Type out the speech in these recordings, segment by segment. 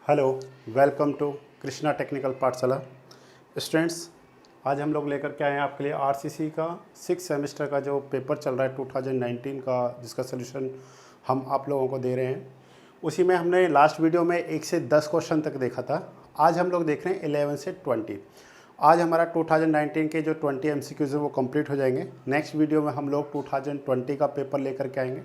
Hello, welcome to Krishna technical Pathshala. Students, आज हम लोग लेकर के आए हैं आपके लिए आरसीसी का 6 सेमेस्टर का जो पेपर चल रहा है 2019 का, जिसका सलूशन हम आप लोगों को दे रहे हैं। उसी में हमने लास्ट वीडियो में 1 से 10 क्वेश्चन तक देखा था। आज हम लोग देख रहे हैं 11 से 20। आज हमारा 2019 के जो 20 MCQs हैं वो कंप्लीट हो जाएंगे। नेक्स्ट वीडियो में हम लोग 2020 का पेपर लेकर के आएंगे।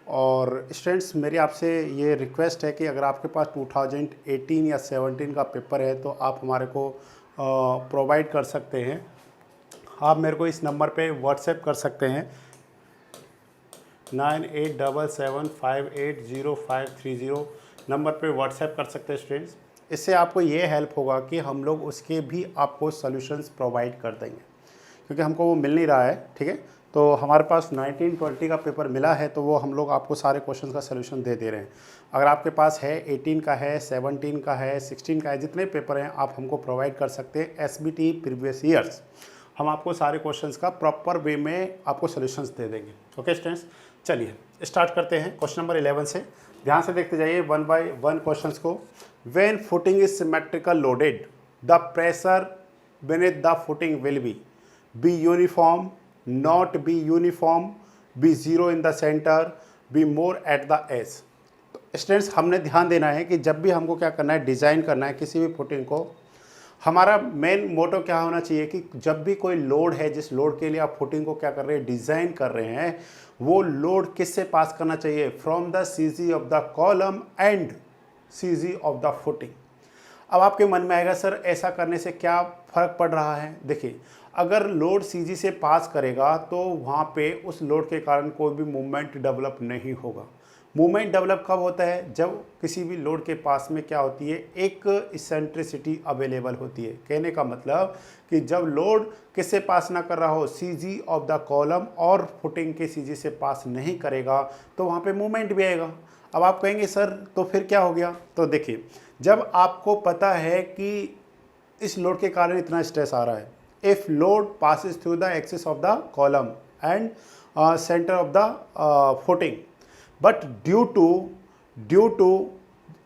और स्टूडेंट्स, मेरी आपसे ये रिक्वेस्ट है कि अगर आपके पास 2018 या 17 का पेपर है तो आप हमारे को प्रोवाइड कर सकते हैं। आप मेरे को इस नंबर पे व्हाट्सएप कर सकते हैं 9877580530 नंबर पे व्हाट्सएप कर सकते हैं स्टूडेंट्स। इससे आपको ये हेल्प होगा कि हम लोग उसके भी आपको सॉल्यूशंस प्रोवाइड कर देंगे, क्योंकि हमको वो मिल नहीं रहा है। ठीक है, तो हमारे पास 19-20 का पेपर मिला है तो वो हम लोग आपको सारे क्वेश्चन का सलूशन दे रहे हैं। अगर आपके पास है 18 का है, 17 का है, 16 का है, जितने पेपर हैं आप हमको प्रोवाइड कर सकते हैं। SBT प्रीवियस ईयर्स हम आपको सारे क्वेश्चंस का प्रॉपर वे में आपको सॉल्यूशंस दे देंगे। ओके स्टूडेंट्स, चलिए स्टार्ट करते हैं क्वेश्चन नंबर 11 से। ध्यान से देखते जाइए 1 by 1 क्वेश्चंस को। When footing is symmetrical loaded, the pressure beneath the footing will be uniform, not be uniform, be zero in the center, be more at the edge। तो students, हमने ध्यान देना है कि जब भी हमको क्या करना है, डिज़ाइन करना है किसी भी फुटिंग को, हमारा मेन मोटो क्या होना चाहिए कि जब भी कोई लोड है, जिस लोड के लिए आप फुटिंग को क्या कर रहे हैं, डिज़ाइन कर रहे हैं, वो लोड किससे पास करना चाहिए? From the CG of the column and CG of the footing. अब आपके मन में आएगा सर ऐसा करने से क्या फ़र्क पड़ रहा है? देखिए, अगर लोड CG से पास करेगा तो वहाँ पे उस लोड के कारण कोई भी मूवमेंट डेवलप नहीं होगा। मूवमेंट डेवलप कब होता है? जब किसी भी लोड के पास में क्या होती है, एक इसेंट्रिसिटी अवेलेबल होती है। कहने का मतलब कि जब लोड किससे पास ना कर रहा हो, CG ऑफ द कॉलम और फुटिंग के CG से पास नहीं करेगा तो वहाँ पे मूवमेंट भी आएगा। अब आप कहेंगे सर तो फिर क्या हो गया? तो देखिए, जब आपको पता है कि इस लोड के कारण इतना स्ट्रेस आ रहा है, if load passes through the axis of the column and centre of the footing, but due to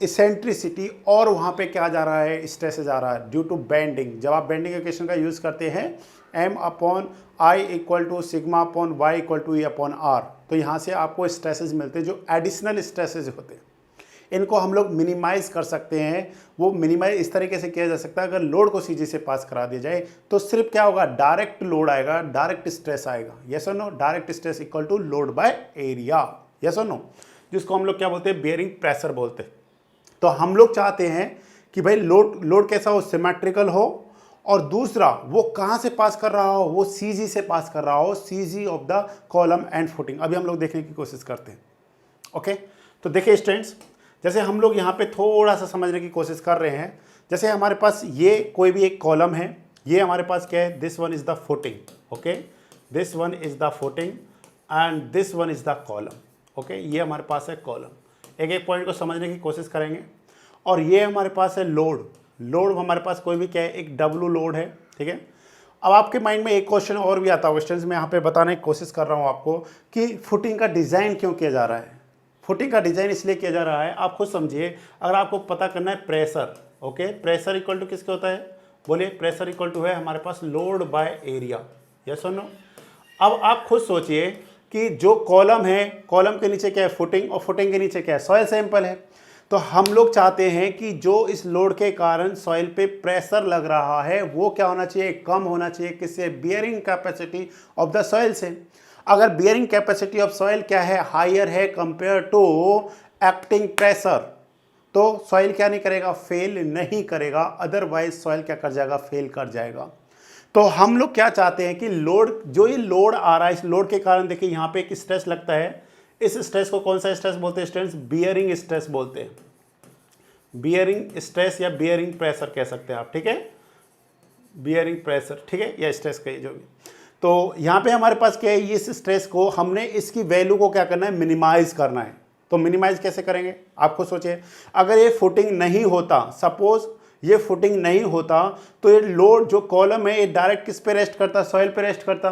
eccentricity, और वहाँ पे क्या जा रहा है, स्ट्रेस जा रहा है ड्यू टू बेंडिंग। जब आप बेंडिंग इक्वेशन का यूज़ करते हैं M/I = σ/y = E/r, तो यहाँ से आपको स्ट्रेसेस मिलते हैं जो एडिशनल स्ट्रेसेस होते हैं। इनको हम लोग मिनिमाइज कर सकते हैं। वो मिनिमाइज इस तरीके से किया जा सकता है, अगर लोड को CG से पास करा दिया जाए तो सिर्फ क्या होगा, डायरेक्ट लोड आएगा, डायरेक्ट स्ट्रेस आएगा। यस और no? Direct stress equal to load by area. Yes और नो? जिसको हम लोग क्या बोलते हैं, बेयरिंग प्रेशर बोलते हैं। तो हम लोग चाहते हैं कि भाई लोड कैसा हो, सिमेट्रिकल हो, और दूसरा वो कहाँ से पास कर रहा हो, वो CG से पास कर रहा हो, CG of the column and footing. अभी हम लोग देखने की कोशिश करते हैं। ओके, तो देखिए स्टूडेंट्स, जैसे हम लोग यहाँ पे थोड़ा सा समझने की कोशिश कर रहे हैं। जैसे हमारे पास ये कोई भी एक कॉलम है, ये हमारे पास क्या है, this one is the footing. Okay, this one is the footing and this one is the column. Okay, ये हमारे पास है कॉलम। एक एक पॉइंट को समझने की कोशिश करेंगे। और ये हमारे पास है लोड हमारे पास कोई भी क्या है, एक W लोड है। ठीक है, अब आपके माइंड में एक क्वेश्चन और भी आता होगा स्टूडेंट्स, मैं यहाँ पे बताने की कोशिश कर रहा हूँ आपको कि फुटिंग का डिज़ाइन क्यों किया जा रहा है। फुटिंग का डिज़ाइन इसलिए किया जा रहा है, आप खुद समझिए। अगर आपको पता करना है pressure, okay, pressure equal to किसके होता है, बोलिए? प्रेशर इक्वल टू है हमारे पास लोड बाय एरिया। यस और नो? अब आप खुद सोचिए कि जो कॉलम है, कॉलम के नीचे क्या है, फुटिंग, और फुटिंग के नीचे क्या है, सॉइल सैंपल है। तो हम लोग चाहते हैं कि जो इस लोड के कारण सॉइल पे प्रेशर लग रहा है वो क्या होना चाहिए, कम होना चाहिए। किससे? Bearing capacity of the soil से। अगर बियरिंग कैपेसिटी ऑफ सॉइल क्या है, हायर है कंपेयर टू एक्टिंग प्रेशर, तो सॉइल क्या नहीं करेगा, फेल नहीं करेगा। अदरवाइज सॉइल क्या कर जाएगा, फेल कर जाएगा। तो हम लोग क्या चाहते हैं कि लोड, जो ये लोड आ रहा है, इस लोड के कारण देखिए यहाँ पे एक स्ट्रेस लगता है। इस स्ट्रेस को कौन सा स्ट्रेस बोलते हैं स्टूडेंट्स? बियरिंग स्ट्रेस बोलते हैं। बियरिंग स्ट्रेस या बियरिंग प्रेशर कह सकते हैं आप। ठीक है, बियरिंग प्रेशर, ठीक है, या स्ट्रेस कहिए जो भी। तो यहाँ पे हमारे पास क्या है, इस स्ट्रेस को हमने, इसकी वैल्यू को क्या करना है, मिनिमाइज करना है। तो मिनिमाइज कैसे करेंगे, आप खुद सोचिए। अगर ये फुटिंग नहीं होता, सपोज ये फुटिंग नहीं होता, तो ये लोड जो कॉलम है ये डायरेक्ट किस पे रेस्ट करता, सॉइल पे रेस्ट करता।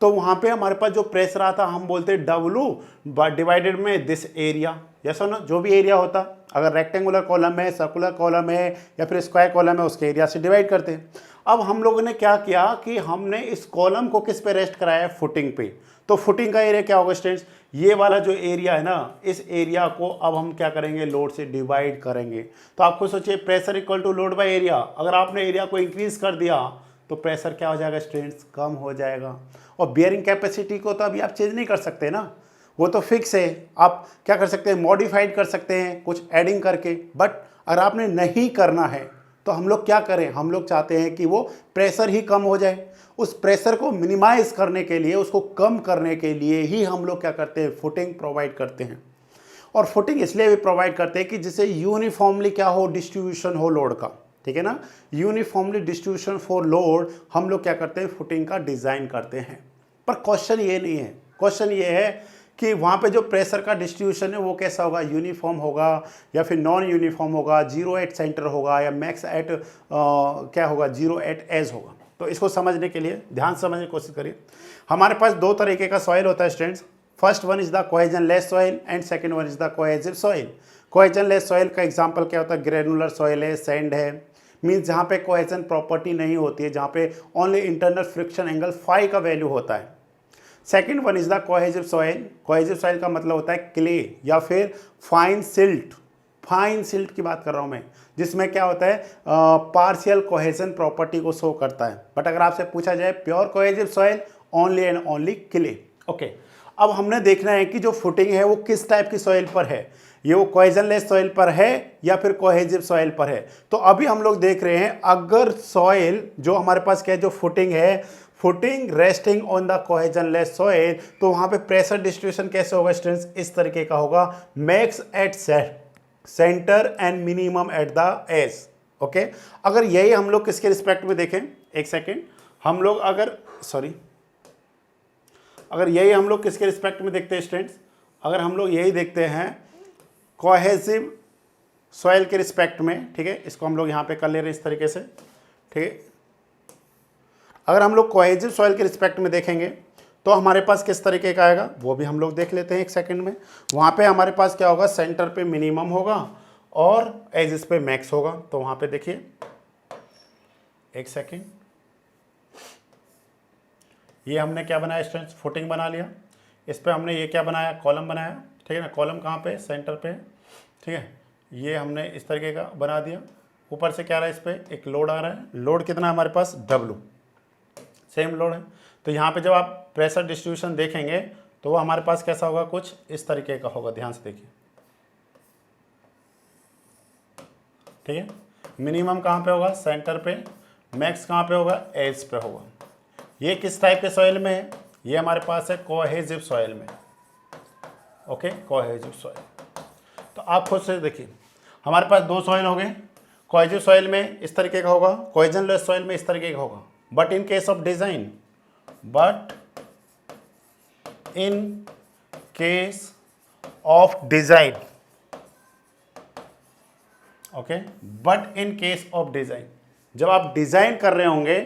तो वहाँ पे हमारे पास जो प्रेशर आता हम बोलते हैं W डिवाइडेड में दिस एरिया। यस और नो? जो भी एरिया होता, अगर रेक्टेंगुलर कॉलम है, सर्कुलर कॉलम है या फिर स्क्वायर कॉलम है, उसके एरिया से डिवाइड करते हैं। अब हम लोगों ने क्या किया कि हमने इस कॉलम को किस पे रेस्ट कराया है, फुटिंग पे। तो फुटिंग का एरिया क्या होगा स्टूडेंट्स, ये वाला जो एरिया है ना, इस एरिया को अब हम क्या करेंगे, लोड से डिवाइड करेंगे। तो आपको सोचिए pressure equal to load by area, अगर आपने एरिया को इंक्रीज कर दिया तो प्रेशर क्या हो जाएगा स्टूडेंट्स, कम हो जाएगा। और बियरिंग कैपेसिटी को तो अभी आप चेंज नहीं कर सकते ना, वो तो फिक्स है। आप क्या कर सकते हैं, मॉडिफाइड कर सकते हैं कुछ एडिंग करके, बट अगर आपने नहीं करना है तो हम लोग क्या करें, हम लोग चाहते हैं कि वो प्रेशर ही कम हो जाए। उस प्रेशर को मिनिमाइज करने के लिए, उसको कम करने के लिए ही हम लोग क्या करते हैं, फुटिंग प्रोवाइड करते हैं। और फुटिंग इसलिए भी प्रोवाइड करते हैं कि जिससे यूनिफॉर्मली क्या हो, डिस्ट्रीब्यूशन हो लोड का, ठीक है ना, यूनिफॉर्मली डिस्ट्रीब्यूशन फॉर लोड हम लोग क्या करते हैं, फुटिंग का डिज़ाइन करते हैं। पर क्वेश्चन ये नहीं है, क्वेश्चन ये है कि वहाँ पे जो प्रेशर का डिस्ट्रीब्यूशन है वो कैसा होगा, यूनिफॉर्म होगा या फिर नॉन यूनिफॉर्म होगा, जीरो एट सेंटर होगा या मैक्स एट क्या होगा, जीरो एट एज होगा। तो इसको समझने के लिए ध्यान से समझने की कोशिश करिए। हमारे पास दो तरीके का सॉइल होता है students, first one is the cohesionless soil and second one is the cohesive soil. Cohesionless soil का एग्जांपल क्या होता है, ग्रेनुलर सॉइल है, सैंड है, मीन्स जहाँ पे कोहेजन प्रॉपर्टी नहीं होती है, जहाँ पे only internal friction angle phi का वैल्यू होता है। Second one is the cohesive soil. Cohesive soil का मतलब होता है क्ले या फिर फाइन सिल्ट, फाइन सिल्ट की बात कर रहा हूँ मैं, जिसमें क्या होता है, पार्शियल कोहेजन प्रॉपर्टी को शो करता है। बट अगर आपसे पूछा जाए pure cohesive soil, only and only clay. Okay, अब हमने देखना है कि जो फुटिंग है वो किस टाइप की सॉइल पर है, ये वो कोहेजनलेस सॉइल पर है या फिर कोहेसिव सॉइल पर है। तो अभी हम लोग देख रहे हैं, अगर सॉइल जो हमारे पास क्या है, जो फुटिंग है, footing resting on the cohesionless soil, तो वहां पे प्रेशर डिस्ट्रीब्यूशन कैसे होगा स्टूडेंट्स, इस तरीके का होगा, max at centre and minimum at the edge. Okay, अगर यही हम लोग किसके रिस्पेक्ट में देखें, एक सेकेंड, हम लोग अगर अगर यही हम लोग किसके रिस्पेक्ट में देखते हैं स्टूडेंट्स, अगर हम लोग यही देखते हैं कोहेसिव सॉइल के रिस्पेक्ट में, ठीक है, इसको हम लोग यहाँ पे कर ले रहे हैं इस तरीके से, ठीक है। अगर हम लोग कोहेसिव सॉइल के रिस्पेक्ट में देखेंगे तो हमारे पास किस तरीके का आएगा, वो भी हम लोग देख लेते हैं एक सेकंड में। वहाँ पे हमारे पास क्या होगा, सेंटर पे मिनिमम होगा और एजिस पे मैक्स होगा। तो वहाँ पे देखिए, एक सेकंड, ये हमने क्या बनाया स्टूडेंट्स, फुटिंग बना लिया। इस पे हमने ये क्या बनाया, कॉलम बनाया, ठीक है ना। कॉलम कहाँ पे, सेंटर पे, ठीक है। ये हमने इस तरीके का बना दिया। ऊपर से क्या आ रहा है, इस पर एक लोड आ रहा है, लोड कितना हमारे पास, W, सेम लोड है। तो यहाँ पे जब आप प्रेशर डिस्ट्रीब्यूशन देखेंगे तो वो हमारे पास कैसा होगा, कुछ इस तरीके का होगा, ध्यान से देखिए, ठीक है। मिनिमम कहाँ पे होगा, सेंटर पे, मैक्स कहाँ पे होगा, एज पे होगा। ये किस टाइप के सॉइल में है, ये हमारे पास है कोहेसिव सॉइल में। Okay, cohesive soil. तो आप खुद से देखिए, हमारे पास दो सॉइल हो गए, कोहेसिव सॉइल में इस तरीके का होगा, कोहेजनलेस सॉइल में इस तरीके का होगा। But in case of design, but in case of design, okay, but in case of design, जब आप डिजाइन कर रहे होंगे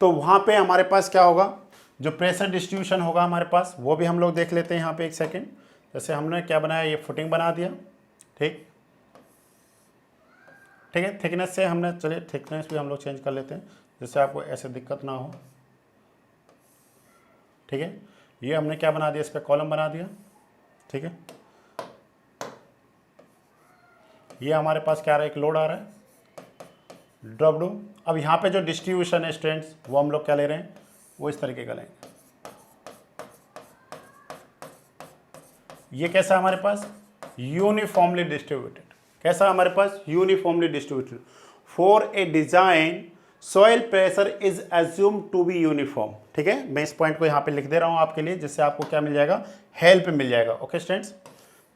तो वहां पे हमारे पास क्या होगा, जो प्रेशर डिस्ट्रीब्यूशन होगा हमारे पास, वो भी हम लोग देख लेते हैं यहाँ पे एक सेकेंड। जैसे हमने क्या बनाया, ये फुटिंग बना दिया, ठीक, ठीक है। थिकनेस से हमने, चलिए थिकनेस भी हम लोग चेंज कर लेते हैं जिससे आपको ऐसे दिक्कत ना हो, ठीक है। ये हमने क्या बना दिया, इस पर कॉलम बना दिया, ठीक है। ये हमारे पास क्या आ रहा है, एक लोड आ रहा है, W। अब यहाँ पे जो डिस्ट्रीब्यूशन है स्टूडेंट्स, वो हम लोग क्या ले रहे हैं, वो इस तरीके का लेंगे। ये कैसा हमारे पास, यूनिफॉर्मली डिस्ट्रीब्यूटेड, कैसा हमारे पास, uniformly distributed. For a design soil pressure is assume to be uniform, ठीक है। मैं इस पॉइंट को यहाँ पे लिख दे रहा हूँ आपके लिए, जिससे आपको क्या मिल जाएगा, हेल्प मिल जाएगा। ओके स्टूडेंट्स,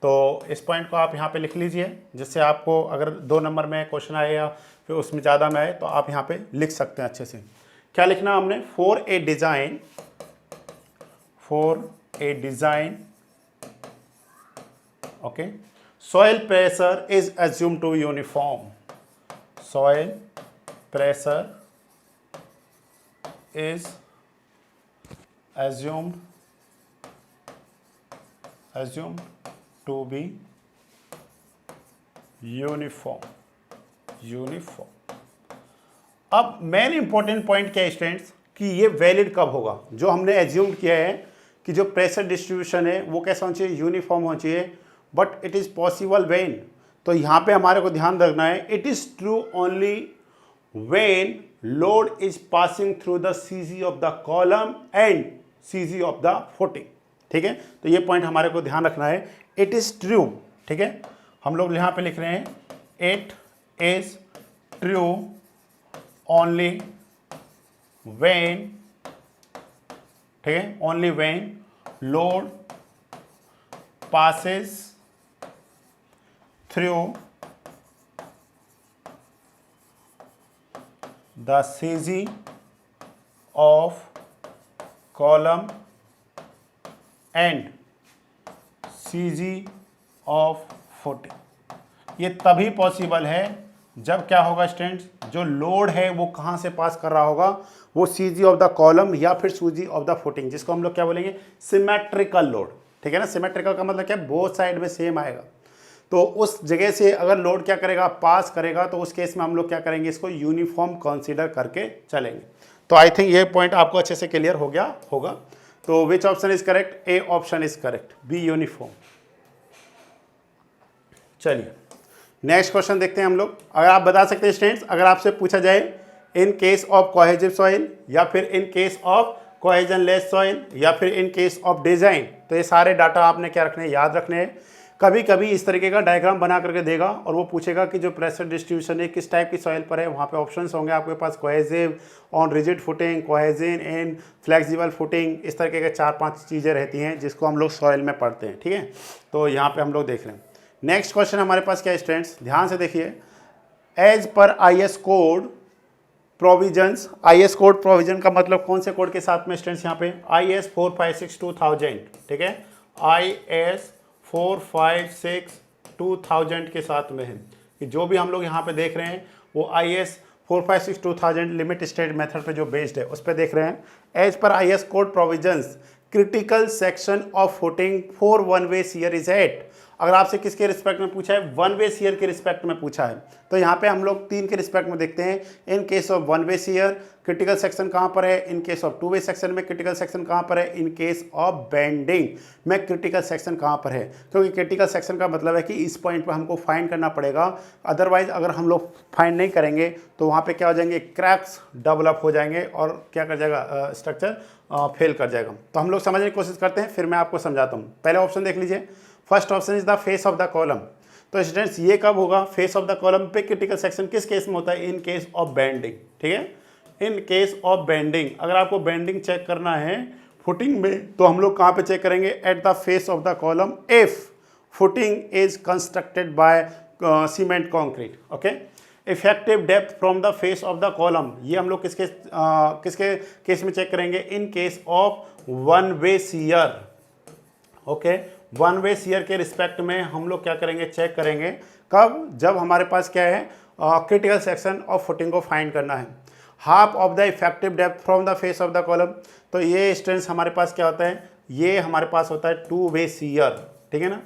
तो इस पॉइंट को आप यहाँ पे लिख लीजिए, जिससे आपको अगर 2 नंबर में क्वेश्चन आए या फिर उसमें ज़्यादा में आए तो आप यहाँ पे लिख सकते हैं अच्छे से। क्या लिखना हमने, for a design, for a design, okay, soil pressure is assumed to uniform, soil pressure is assumed to be uniform. अब मेन इंपॉर्टेंट पॉइंट क्या है स्टूडेंट्स कि ये वैलिड कब होगा। जो हमने एज्यूम किया है कि जो प्रेशर डिस्ट्रीब्यूशन है वो कैसा होना चाहिए, यूनिफॉर्म होना चाहिए, but it is possible when, तो यहाँ पे हमारे को ध्यान रखना है it is true only when load is passing through the CG of the column and CG of the footing. ठीक है, तो ये पॉइंट हमारे को ध्यान रखना है, इट इज़ ट्रू। ठीक है, हम लोग यहाँ पे लिख रहे हैं it is true only when, ठीक है, only when load passes through the CG of column and CG of footing। ये तभी पॉसिबल है जब क्या होगा स्टूडेंट्स, जो लोड है वो कहाँ से पास कर रहा होगा, वो सीजी ऑफ द कॉलम या फिर सीजी ऑफ द फुटिंग, जिसको हम लोग क्या बोलेंगे, सिमेट्रिकल लोड। ठीक है ना, सिमेट्रिकल का मतलब क्या है, बोथ साइड में सेम आएगा। तो उस जगह से अगर लोड क्या करेगा, पास करेगा, तो उस केस में हम लोग क्या करेंगे, इसको यूनिफॉर्म कंसीडर करके चलेंगे। तो आई थिंक ये पॉइंट आपको अच्छे से क्लियर हो गया होगा। तो विच option is correct, A option is correct, be uniform. चलिए नेक्स्ट क्वेश्चन देखते हैं हम लोग। अगर आप बता सकते हैं स्टूडेंट्स, अगर आपसे पूछा जाए इन केस ऑफ कोहेसिव सॉइल या फिर इन केस ऑफ कोहेजनलेस सॉइल या फिर इन केस ऑफ डिजाइन, तो ये सारे डाटा आपने क्या रखने हैं, याद रखने हैं। कभी कभी इस तरीके का डायग्राम बना करके देगा और वो पूछेगा कि जो प्रेशर डिस्ट्रीब्यूशन है किस टाइप की सॉइल पर है, वहाँ पे ऑप्शंस होंगे आपके पास, cohesive on rigid footing, cohesion in flexible footing, इस तरीके के 4-5 चीज़ें रहती हैं जिसको हम लोग सॉइल में पढ़ते हैं। ठीक है, तो यहाँ पर हम लोग देख रहे हैं। नेक्स्ट क्वेश्चन हमारे पास क्या है स्टूडेंट्स, ध्यान से देखिए। As per IS code provisions, IS code provision का मतलब कौन से कोड के साथ में स्टूडेंट्स, यहाँ पे IS 456-2000, ठीक है, IS 456-2000 के साथ में है कि जो भी हम लोग यहाँ पे देख रहे हैं वो IS 456-2000 लिमिट स्टेट मेथड पे जो बेस्ड है उस पर देख रहे हैं। As per IS code provisions critical section of footing for one way shear is at. अगर आपसे किसके रिस्पेक्ट में पूछा है, वन वे शियर के रिस्पेक्ट में पूछा है, तो यहाँ पे हम लोग 3 के रिस्पेक्ट में देखते हैं। In case of one way shear critical section कहाँ पर है, इन case of two way section में क्रिटिकल सेक्शन कहाँ पर है, इन केस ऑफ बेंडिंग में क्रिटिकल सेक्शन कहाँ पर है। क्योंकि क्रिटिकल सेक्शन का मतलब है कि इस पॉइंट पर हमको फाइंड करना पड़ेगा, अदरवाइज अगर हम लोग फाइंड नहीं करेंगे तो वहाँ पर क्या हो जाएंगे, क्रैक्स डेवलप हो जाएंगे और क्या कर जाएगा, स्ट्रक्चर फेल कर जाएगा। तो हम लोग समझने की कोशिश करते हैं, फिर मैं आपको समझाता हूँ। पहले ऑप्शन देख लीजिए, first option is the face of the column. तो स्टूडेंट्स ये कब होगा, फेस ऑफ द कॉलम पे क्रिटिकल सेक्शन किस केस में होता है, इन केस ऑफ बेंडिंग। ठीक है, इन केस ऑफ बेंडिंग। अगर आपको बेंडिंग चेक करना है फुटिंग में, तो हम लोग कहाँ पे चेक करेंगे, eight the face of the column if footing is constructed by cement concrete. Okay, effective depth from the face of the column, ये हम लोग किसके केस में चेक करेंगे, इन case of one way shear. Okay, one way shear के respect में हम लोग क्या करेंगे, चेक करेंगे कब, जब हमारे पास क्या है, क्रिटिकल सेक्शन ऑफ फुटिंग को फाइंड करना है। Half of the effective depth from the face of the column, तो ये स्ट्रेंथ हमारे पास क्या होता है, ये हमारे पास होता है टू वे शियर। ठीक है ना,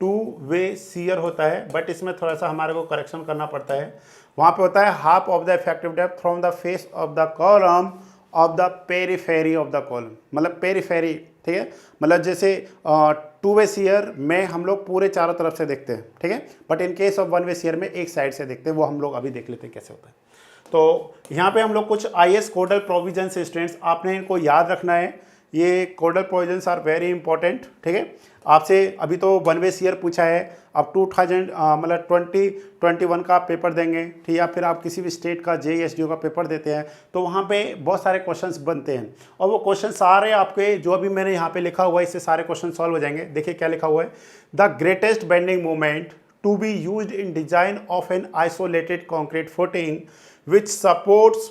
टू वे शियर होता है, बट इसमें थोड़ा सा हमारे को करेक्शन करना पड़ता है। वहाँ पे होता है half of the effective depth from the face of the column of the periphery of the column, मतलब पेरीफेरी। ठीक है, मतलब जैसे टू वे शियर में हम लोग पूरे चारों तरफ से देखते हैं, ठीक है, but in case of one way shear में एक साइड से देखते हैं, वो हम लोग अभी देख लेते हैं कैसे होता है। तो यहाँ पे हम लोग कुछ IS कोडल प्रोविजन से स्टूडेंट्स आपने इनको याद रखना है। ये कोडल प्रोविजंस आर वेरी इंपॉर्टेंट। ठीक है, आपसे अभी तो वन वे शियर पूछा है, अब 2000 मतलब 2021 का आप पेपर देंगे, ठीक, या फिर आप किसी भी स्टेट का JSDO का पेपर देते हैं, तो वहाँ पे बहुत सारे क्वेश्चंस बनते हैं और वो क्वेश्चन सारे आपके जो अभी मैंने यहाँ पे लिखा हुआ है इससे सारे क्वेश्चन सॉल्व हो जाएंगे। देखिए क्या लिखा हुआ है, the greatest bending moment to be used in design of an isolated concrete footing which supports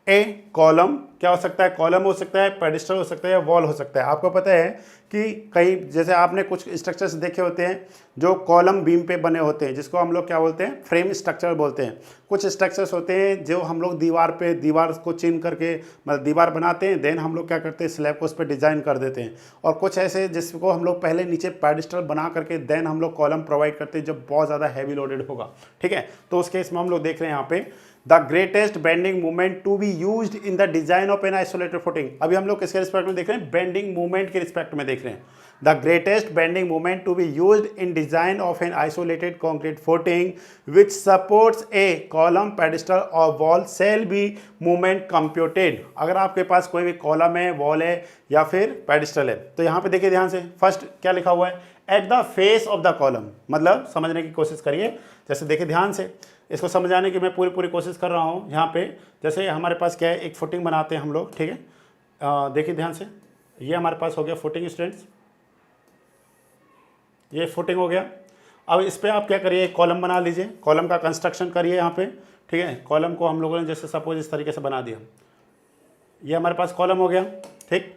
a column क्या हो सकता है, कॉलम हो सकता है, पेडिस्टल हो सकता है, या वॉल हो सकता है। आपको पता है कि कई जैसे आपने कुछ स्ट्रक्चर्स देखे होते हैं जो कॉलम बीम पे बने होते हैं, जिसको हम लोग क्या बोलते हैं, फ्रेम स्ट्रक्चर बोलते हैं। कुछ स्ट्रक्चर्स होते हैं जो हम लोग दीवार को चिन करके मतलब दीवार बनाते हैं, देन हम लोग क्या करते हैं, स्लैब को उस पर डिज़ाइन कर देते हैं। और कुछ ऐसे जिसको हम लोग पहले नीचे पेडिस्टल बना करके देन हम लोग कॉलम प्रोवाइड करते हैं जब बहुत ज़्यादा हैवी लोडेड होगा, ठीक है। तो उस केस में हम लोग देख रहे हैं यहाँ पे the greatest bending movement to be used in the design of an isolated footing. अभी हम लोग किसके रिस्पेक्ट में देख रहे हैं, बेंडिंग मूवमेंट के रिस्पेक्ट में देख रहे हैं। The greatest bending movement to be used in design of an isolated concrete footing which supports a column pedestal और wall shall be movement computed. अगर आपके पास कोई भी कॉलम है, वॉल है या फिर पेडिस्टल है, तो यहाँ पे देखिए ध्यान से, फर्स्ट क्या लिखा हुआ है, eight the face of the column. मतलब समझने की कोशिश करिए, जैसे देखिए ध्यान से, इसको समझाने की मैं पूरी कोशिश कर रहा हूँ। यहाँ पे जैसे हमारे पास क्या है, एक फुटिंग बनाते हैं हम लोग, ठीक है। देखिए ध्यान से, ये हमारे पास हो गया फुटिंग स्टूडेंट्स, ये फुटिंग हो गया। अब इस पर आप क्या करिए, कॉलम बना लीजिए, कॉलम का कंस्ट्रक्शन करिए यहाँ पे, ठीक है। कॉलम को हम लोगों ने जैसे सपोज इस तरीके से बना दिया, ये हमारे पास कॉलम हो गया, ठीक,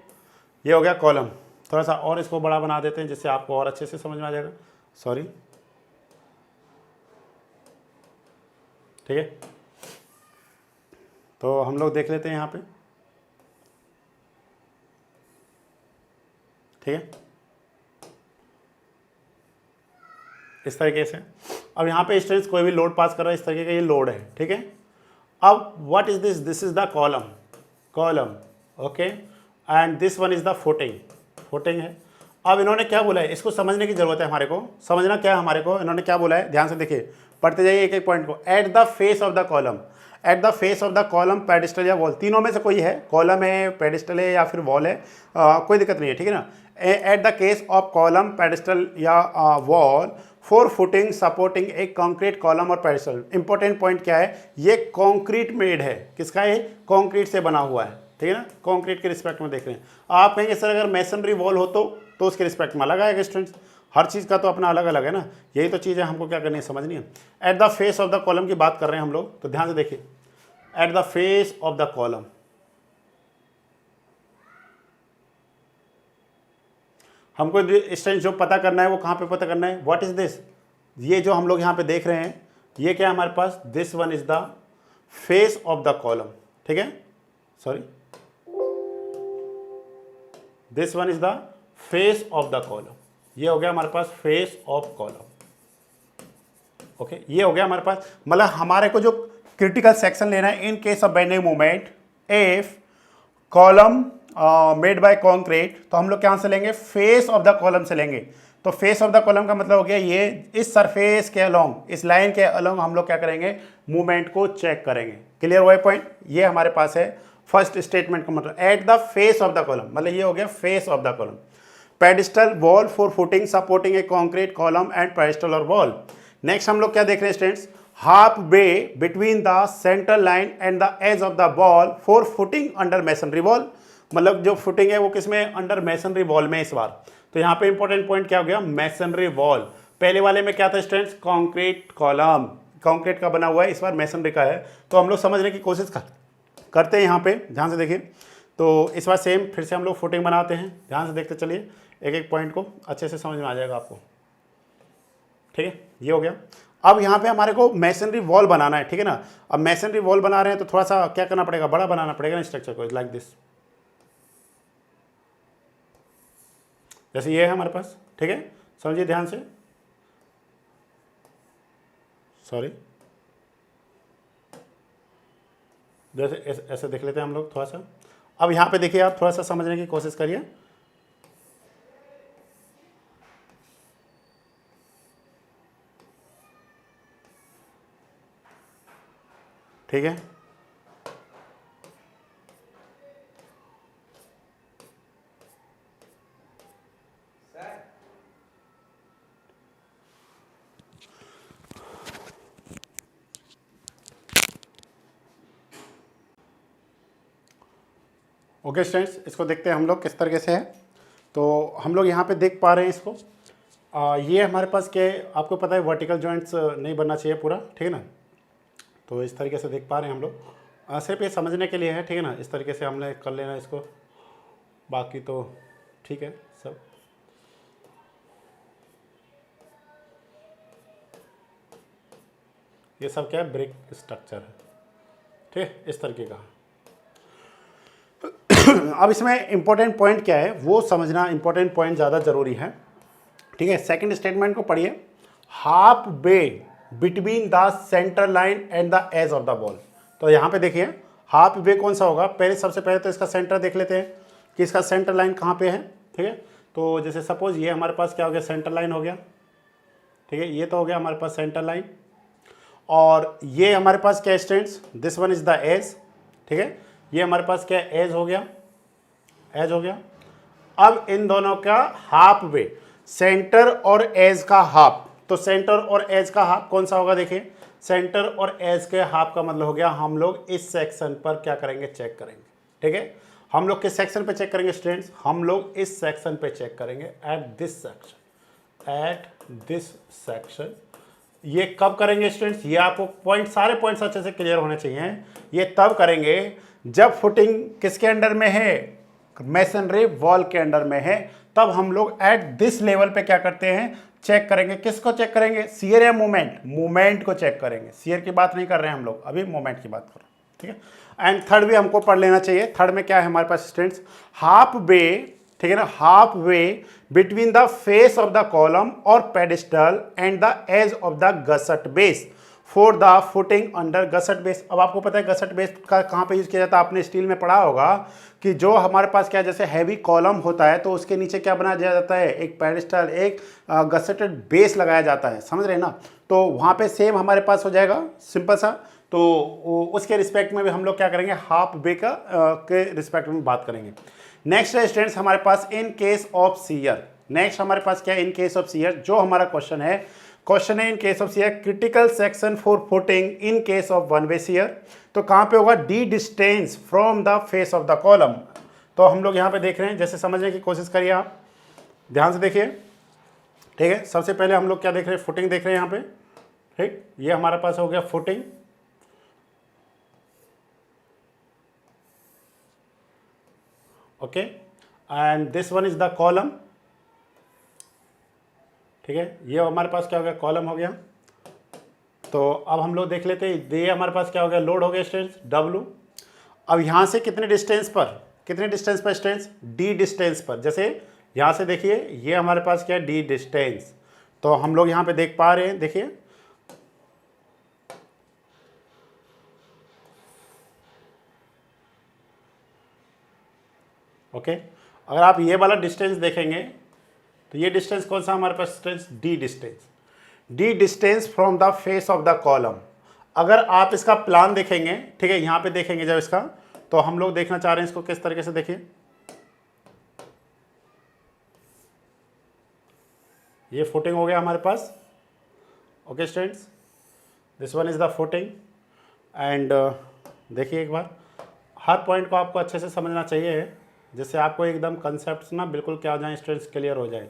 ये हो गया कॉलम। थोड़ा सा और इसको बड़ा बना देते हैं जिससे आपको और अच्छे से समझ में आ जाएगा, सॉरी, ठीक है। तो हम लोग देख लेते हैं यहाँ पे, ठीक है, इस तरीके से। अब यहाँ पे स्टूडेंट्स कोई भी लोड पास कर रहा है, इस तरीके का ये लोड है, ठीक है। अब what is this, this is the column, okay, and this one is the footing है। अब इन्होंने क्या बोला है, इसको समझने की जरूरत है, हमारे को समझना क्या है, हमारे को इन्होंने क्या बोला है, ध्यान से देखिए, पढ़ते जाइए एक एक पॉइंट को। Eight the face of the column, eight the face of the column, pedestal या वॉल, तीनों में से कोई है, कॉलम है, पेडिस्टल है या फिर वॉल है, कोई दिक्कत नहीं है, ठीक है ना। At the case of column, pedestal या वॉल फॉर फुटिंग सपोर्टिंग एक कॉन्क्रीट कॉलम और पेडिस्टल। इंपॉर्टेंट पॉइंट क्या है, ये कॉन्क्रीट मेड है, किसका है, कॉन्क्रीट से बना हुआ है, ठीक है ना, कॉन्क्रीट के रिस्पेक्ट में देख रहे हैं। आप कहेंगे सर अगर मैसनरी वॉल हो तो उसके रिस्पेक्ट में अलग आएगा स्टूडेंट्स, हर चीज़ का तो अपना अलग अलग है ना, यही तो चीज़ है, हमको क्या करनी है, समझनी है। Eight the face of the column की बात कर रहे हैं हम लोग, तो ध्यान से देखिए, eight the face of the column, हमको स्टूडेंट जो पता करना है वो कहाँ पे पता करना है, व्हाट इज दिस, ये जो हम लोग यहाँ पे देख रहे हैं, ये क्या है हमारे पास, this one is the face of the column, ठीक है, sorry, this one is the face of the column, ये हो गया हमारे पास फेस ऑफ कॉलम, ओके, ये हो गया हमारे पास। मतलब हमारे को जो क्रिटिकल सेक्शन लेना है इन case of bending movement, if column made by concrete, तो हम लोग कहाँ से लेंगे, फेस ऑफ द कॉलम से लेंगे। तो फेस ऑफ द कॉलम का मतलब हो गया ये, इस सरफेस के अलोंग, इस लाइन के अलोंग हम लोग क्या करेंगे, मूवमेंट को चेक करेंगे। क्लियर हुआ पॉइंट, ये हमारे पास है फर्स्ट स्टेटमेंट का मतलब, at the face of the column, मतलब ये हो गया face of the column. Pedestal wall for footing supporting a concrete column and pedestal और वॉल। नेक्स्ट हम लोग क्या देख रहे हैं students, half way between the centre line and the edge of the wall for footing under masonry wall. मतलब जो footing है वो किसमें, अंडर मैसनरी वॉल में इस बार। तो यहाँ पे इंपॉर्टेंट पॉइंट क्या हो गया, मैसनरी वॉल। पहले वाले में क्या था स्टूडेंट्स, कॉन्क्रीट कॉलम, कॉन्क्रीट का बना हुआ है, इस बार मैसनरी का है। तो हम लोग समझने की कोशिश करते हैं यहाँ पे, ध्यान से देखिए। तो इस बार सेम फिर से हम लोग फुटिंग बनाते हैं, ध्यान से देखते चलिए, एक एक पॉइंट को अच्छे से समझ में आ जाएगा आपको, ठीक है। ये हो गया। अब यहाँ पे हमारे को मैसनरी वॉल बनाना है, ठीक है ना। अब मैसनरी वॉल बना रहे हैं तो थोड़ा सा क्या करना पड़ेगा, बड़ा बनाना पड़ेगा ना स्ट्रक्चर को, लाइक दिस, जैसे ये है हमारे पास, ठीक है, समझिए ध्यान से, सॉरी, जैसे ऐसे देख लेते हैं हम लोग थोड़ा सा। अब यहाँ पे देखिए, आप थोड़ा सा समझने की कोशिश करिए, ठीक है। ओके स्टूडेंट्स, इसको देखते हैं हम लोग किस तरीके से है। तो हम लोग यहाँ पे देख पा रहे हैं इसको, ये हमारे पास क्या है, आपको पता है वर्टिकल जॉइंट्स नहीं बनना चाहिए पूरा, ठीक है ना। तो इस तरीके से देख पा रहे हैं हम लोग। सिर्फ ये समझने के लिए है, ठीक है ना, इस तरीके से हमने कर लेना इसको, बाकी तो ठीक है सब। ये सब क्या है, ब्रिक स्ट्रक्चर है, ठीक है, इस तरीके का। अब इसमें इंपॉर्टेंट पॉइंट क्या है वो समझना, इंपॉर्टेंट पॉइंट ज़्यादा ज़रूरी है, ठीक है। सेकंड स्टेटमेंट को पढ़िए, half way between the centre line and the edge of the ball. तो यहाँ पे देखिए हाफ वे कौन सा होगा, पहले सबसे पहले तो इसका सेंटर देख लेते हैं कि इसका सेंटर लाइन कहाँ पे है, ठीक है। तो जैसे सपोज ये हमारे पास क्या हो गया, सेंटर लाइन हो गया, ठीक है, ये तो हो गया हमारे पास सेंटर लाइन, और ये हमारे पास क्या students, this one is the edge, ठीक है, ये हमारे पास क्या एज हो गया, एज हो गया। अब इन दोनों का हाफ वे, सेंटर और एज का हाफ, तो सेंटर और एज का हाफ कौन सा होगा, देखिए सेंटर और एज के हाफ का मतलब हो गया हम लोग इस सेक्शन पर क्या करेंगे, चेक करेंगे, ठीक है। हम लोग किस सेक्शन पे चेक करेंगे स्टूडेंट्स, हम लोग इस सेक्शन पे चेक करेंगे, at this section, at this section. ये कब करेंगे स्टूडेंट्स, ये आपको पॉइंट, सारे पॉइंट्स अच्छे से क्लियर होने चाहिए। ये तब करेंगे जब फुटिंग किसके अंडर में है, मैसनरी वॉल के अंडर में है, तब हम लोग एट दिस लेवल पे क्या करते हैं, चेक करेंगे। किसको चेक करेंगे, शियर या मूवमेंट, मूवमेंट को चेक करेंगे, शियर की बात नहीं कर रहे हैं हम लोग, अभी मूवमेंट की बात कर रहे हैं, ठीक है। एंड थर्ड भी हमको पढ़ लेना चाहिए। थर्ड में क्या है हमारे पास स्टूडेंट्स, हाफ वे, ठीक है ना, half way between the face of the column और pedestal and the edge of the gusset base for the footing under gusset base. अब आपको पता है गसट बेस का कहाँ पे यूज किया जाता है, आपने स्टील में पढ़ा होगा कि जो हमारे पास क्या, जैसे हैवी कॉलम होता है तो उसके नीचे क्या बनाया जाता है, एक पेडिस्टल, एक गसेटेड बेस लगाया जाता है, समझ रहे हैं ना। तो वहाँ पे सेम हमारे पास हो जाएगा सिंपल सा। तो उसके रिस्पेक्ट में भी हम लोग क्या करेंगे, हाफ वे का के रिस्पेक्ट में बात करेंगे। नेक्स्ट है स्टूडेंट्स हमारे पास in case of shear. Next हमारे पास क्या है, इन केस ऑफ शियर, जो हमारा क्वेश्चन है इन case of shear, critical section for footing in case of one way shear. तो कहाँ पे होगा, D distance from the face of the column. तो हम लोग यहाँ पे देख रहे हैं, जैसे समझने की कोशिश करिए आप, ध्यान से देखिए, ठीक है। सबसे पहले हम लोग क्या देख रहे हैं, फुटिंग देख रहे हैं यहाँ पे, ठीक, ये हमारे पास हो गया footing, okay, and this one is the column, ठीक है, ये हमारे पास क्या हो गया, कॉलम हो गया। तो अब हम लोग देख लेते हैं, ये हमारे पास क्या हो गया, लोड हो गया स्टूडेंट्स, W। अब यहाँ से कितने डिस्टेंस पर, स्टूडेंट्स, D डिस्टेंस पर। जैसे यहाँ से देखिए ये हमारे पास क्या है, D डिस्टेंस, तो हम लोग यहाँ पे देख पा रहे हैं, देखिए ओके। अगर आप ये वाला डिस्टेंस देखेंगे तो ये डिस्टेंस कौन सा हमारे पास students, D distance from the face of the column. अगर आप इसका प्लान देखेंगे, ठीक है, यहाँ पे देखेंगे जब इसका, तो हम लोग देखना चाह रहे हैं इसको किस तरीके से, देखिए ये फुटिंग हो गया हमारे पास, okay students, this one is the footing. And देखिए एक बार, हर पॉइंट को आपको अच्छे से समझना चाहिए, जिससे आपको एकदम कंसेप्ट ना बिल्कुल क्या हो जाए स्टूडेंट्स, क्लियर हो जाए,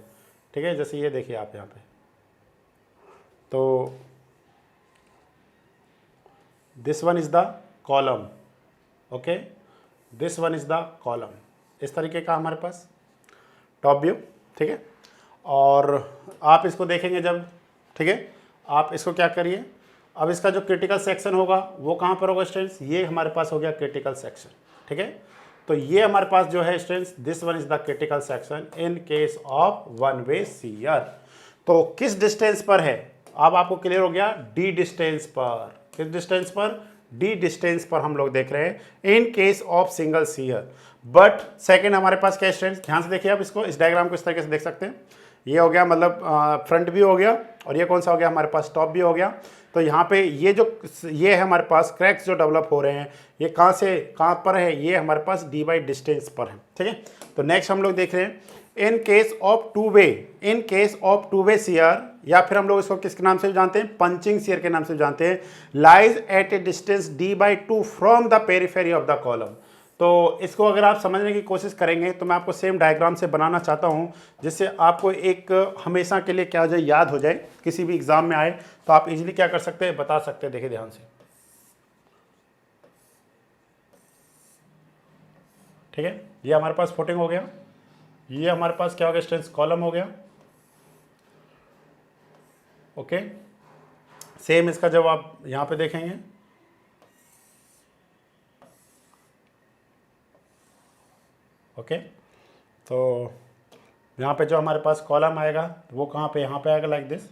ठीक है। जैसे ये देखिए आप यहाँ पे, तो this one is the column, okay, this one is the column, इस तरीके का हमारे पास टॉप व्यू, ठीक है। और आप इसको देखेंगे जब, ठीक है, आप इसको क्या करिए, अब इसका जो क्रिटिकल सेक्शन होगा वो कहाँ पर होगा स्टूडेंट्स, ये हमारे पास हो गया क्रिटिकल सेक्शन, ठीक है। तो ये हमारे पास जो है students, this one is the critical section in case of one way shear. तो किस डिस्टेंस पर है, अब आपको क्लियर हो गया, डी डिस्टेंस पर। किस डिस्टेंस पर, डी डिस्टेंस पर हम लोग देख रहे हैं in case of single shear. But second हमारे पास क्या स्टूडेंट्स, ध्यान से देखिए आप इसको, इस डायग्राम को इस तरीके से देख सकते हैं, ये हो गया मतलब फ्रंट भी हो गया, और ये कौन सा हो गया हमारे पास, टॉप भी हो गया। तो यहाँ पे ये जो ये है हमारे पास क्रैक्स जो डेवलप हो रहे हैं, ये कहाँ से कहाँ पर है, ये हमारे पास डी बाई डिस्टेंस पर है, ठीक है। तो नेक्स्ट हम लोग देख रहे हैं in case of two way shear, या फिर हम लोग इसको किसके नाम से जानते हैं, पंचिंग शियर के नाम से जानते हैं, lies at A distance d/2 from the periphery of the column. तो इसको अगर आप समझने की कोशिश करेंगे तो मैं आपको सेम डायग्राम से बनाना चाहता हूं, जिससे आपको एक हमेशा के लिए क्या हो जाए, याद हो जाए, किसी भी एग्जाम में आए तो आप इजीली क्या कर सकते हैं, बता सकते हैं। देखिए ध्यान से, ठीक है, ये हमारे पास फुटिंग हो गया, ये हमारे पास क्या हो गया स्ट्रेंथ, कॉलम हो गया। ओके, सेम इसका जब आप यहाँ पे देखेंगे, ओके, तो यहाँ पे जो हमारे पास कॉलम आएगा वो कहाँ पे, यहाँ पे आएगा लाइक दिस।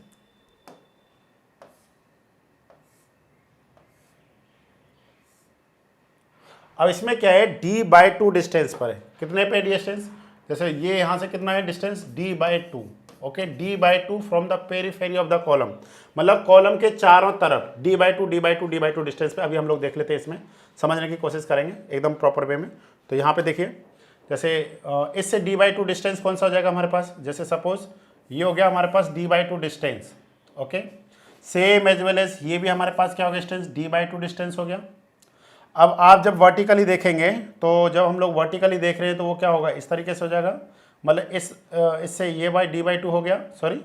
अब इसमें क्या है, d/2 डिस्टेंस पर है, कितने पे डिस्टेंस, जैसे ये यहाँ से कितना है distance, d/2, okay, d/2 from the periphery of the column, मतलब कॉलम के चारों तरफ d/2 डिस्टेंस पे। अभी हम लोग देख लेते हैं, इसमें समझने की कोशिश करेंगे एकदम प्रॉपर वे में। तो यहाँ पे देखिए, जैसे इससे d/2 डिस्टेंस कौन सा हो जाएगा हमारे पास, जैसे सपोज ये हो गया हमारे पास d/2 distance, okay, same as well as ये भी हमारे पास क्या हो गया डिस्टेंस, d/2 डिस्टेंस हो गया। अब आप जब वर्टिकली देखेंगे, तो जब हम लोग वर्टिकली देख रहे हैं तो वो क्या होगा, इस तरीके से हो जाएगा, मतलब इससे ये d/2 हो गया, सॉरी,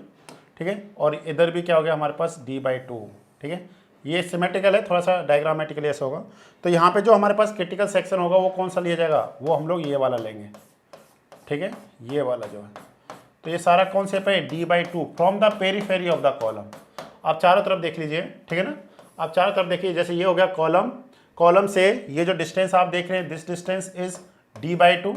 ठीक है, और इधर भी क्या हो गया हमारे पास d/2, ठीक है, ये सिमेट्रिकल है, थोड़ा सा डायग्रामेटिकली ऐसा होगा। तो यहाँ पे जो हमारे पास क्रिटिकल सेक्शन होगा वो कौन सा लिया जाएगा, वो हम लोग ये वाला लेंगे, ठीक है, ये वाला जो है। तो ये सारा कौन से पे, d/2 from the periphery of the column. आप चारों तरफ देख लीजिए, ठीक है ना, आप चारों तरफ देखिए, जैसे ये हो गया कॉलम, कॉलम से ये जो डिस्टेंस आप देख रहे हैं, दिस डिस्टेंस इज d/2।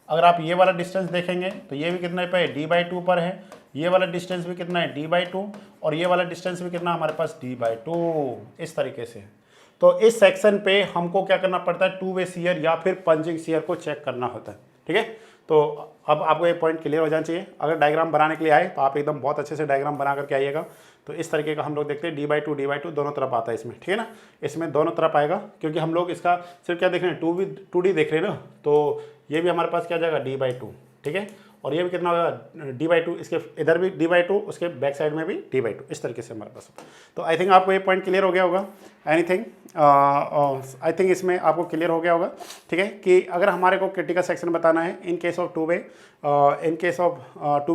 अगर आप ये वाला डिस्टेंस देखेंगे तो ये भी कितने पे, d/2 पर है, ये वाला डिस्टेंस भी कितना है, d/2, और ये वाला डिस्टेंस भी कितना हमारे पास, d/2, इस तरीके से। तो इस सेक्शन पे हमको क्या करना पड़ता है, 2 वे शियर या फिर पंजिंग शियर को चेक करना होता है, ठीक है। तो अब आपको ये पॉइंट क्लियर हो जाना चाहिए। अगर डायग्राम बनाने के लिए आए तो आप एकदम बहुत अच्छे से डायग्राम बना करके आइएगा। तो इस तरीके का हम लोग देखते हैं, d/2 दोनों तरफ आता है इसमें, ठीक है ना, इसमें दोनों तरफ आएगा, क्योंकि हम लोग इसका सिर्फ क्या देख रहे हैं, 2D देख रहे हैं ना, तो ये भी हमारे पास क्या जाएगा, d/2, ठीक है, और ये भी कितना होगा, d/2, इसके इधर भी d/2, उसके बैक साइड में भी d/2, इस तरीके से हमारे पास। तो आई थिंक आपको ये पॉइंट क्लियर हो गया होगा, एनीथिंग आई थिंक इसमें आपको क्लियर हो गया होगा, ठीक है, कि अगर हमारे को क्रिटिकल सेक्शन बताना है इन case of two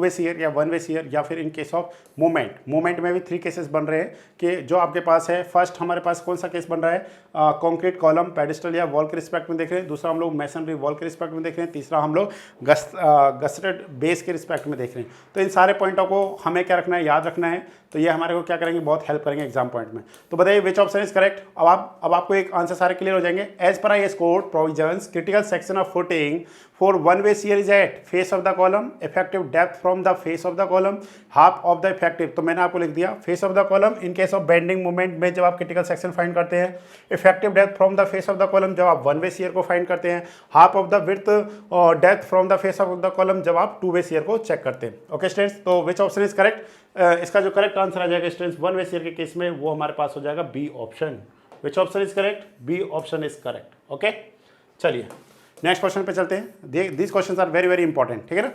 way shear या 1 वे शियर, या फिर इन केस ऑफ मूवमेंट में भी 3 केसेस बन रहे हैं कि जो आपके पास है। फर्स्ट हमारे पास कौन सा केस बन रहा है, कंक्रीट कॉलम पेडिस्टल या वॉल के रिस्पेक्ट में देख रहे हैं, दूसरा हम लोग मैसनरी वॉल के रिस्पेक्ट में देख रहे हैं, तीसरा हम लोग गस्टेड बेस के रिस्पेक्ट में देख रहे हैं। तो इन सारे पॉइंटों को हमें क्या रखना है, याद रखना है। तो ये हमारे को क्या करेंगे, बहुत हेल्प करेंगे एग्जाम पॉइंट में। तो बताइए विच ऑप्शन इज करेक्ट। अब आपको एक आंसर सारे क्लियर हो जाएंगे। As per IAS code provisions, critical section of footing for 1 way shear is at face of the column, effective depth from the face of the column, half of the effective. तो मैंने आपको लिख दिया face of the column in case of bending movement में जब आप critical section find करते हैं, effective depth from the face of the column जब आप 1 वे शियर को फाइंड करते हैं, half of the width depth from the face of the column जब आप 2 वे शियर को चेक करते हैं। ओके स्टूडेंट्स, तो विच ऑप्शन इज करेक्ट। इसका जो करेक्ट आंसर आ जाएगा स्टूडेंट्स 1 वे शियर के केस में, वो हमारे पास हो जाएगा B option. Which option is correct, B option is correct. Okay, चलिए नेक्स्ट क्वेश्चन पे चलते हैं। This questions are very very important, ठीक है ना।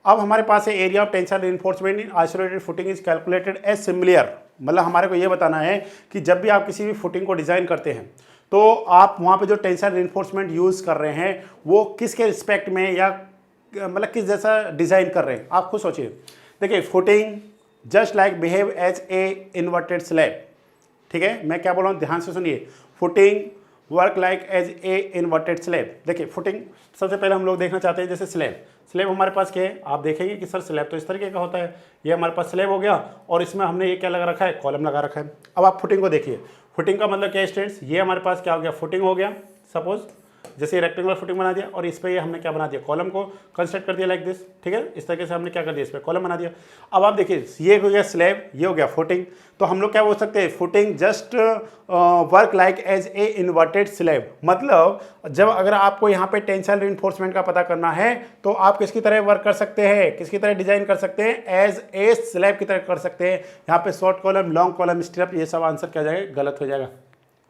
अब हमारे पास है area of tensile reinforcement in isolated footing is calculated as similar. मतलब हमारे को ये बताना है कि जब भी आप किसी भी फुटिंग को डिजाइन करते हैं तो आप वहाँ पे जो टेंसाइल रिइंफोर्समेंट यूज कर रहे हैं वो किसके रिस्पेक्ट में या मतलब किस जैसा डिजाइन कर रहे हैं। आप खुद सोचिए, देखिए footing just like behave as a inverted slab, ठीक है। मैं क्या बोल रहा हूँ, ध्यान से सुनिए। Footing work like as a inverted slab. देखिए फुटिंग सबसे पहले हम लोग देखना चाहते हैं, जैसे स्लैब हमारे पास क्या है, आप देखेंगे कि सर स्लैब तो इस तरीके का होता है। ये हमारे पास स्लैब हो गया और इसमें हमने ये क्या लगा रखा है, कॉलम लगा रखा है। अब आप फुटिंग को देखिए, फुटिंग का मतलब क्या है स्टूडेंट्स, ये हमारे पास क्या हो गया, फुटिंग हो गया। सपोज जैसे रेक्टेंगुलर फुटिंग बना दिया और इस पर ये हमने क्या बना दिया, कॉलम को कंस्ट्रक्ट कर दिया लाइक दिस, ठीक है। इस तरीके से हमने क्या कर दिया, इस पर कॉलम बना दिया। अब आप देखिए ये हो गया स्लैब, ये हो गया फुटिंग। तो हम लोग क्या बोल सकते हैं, footing just work like as a inverted slab. मतलब जब अगर आपको यहाँ पे टेंसाइल रिइंफोर्समेंट का पता करना है तो आप किसकी तरह वर्क कर सकते हैं, किसकी तरह डिजाइन कर सकते हैं, एज ए स्लैब की तरह कर सकते हैं। यहाँ पे short column, long column, strip, ये सब आंसर क्या जाएगा, गलत हो जाएगा।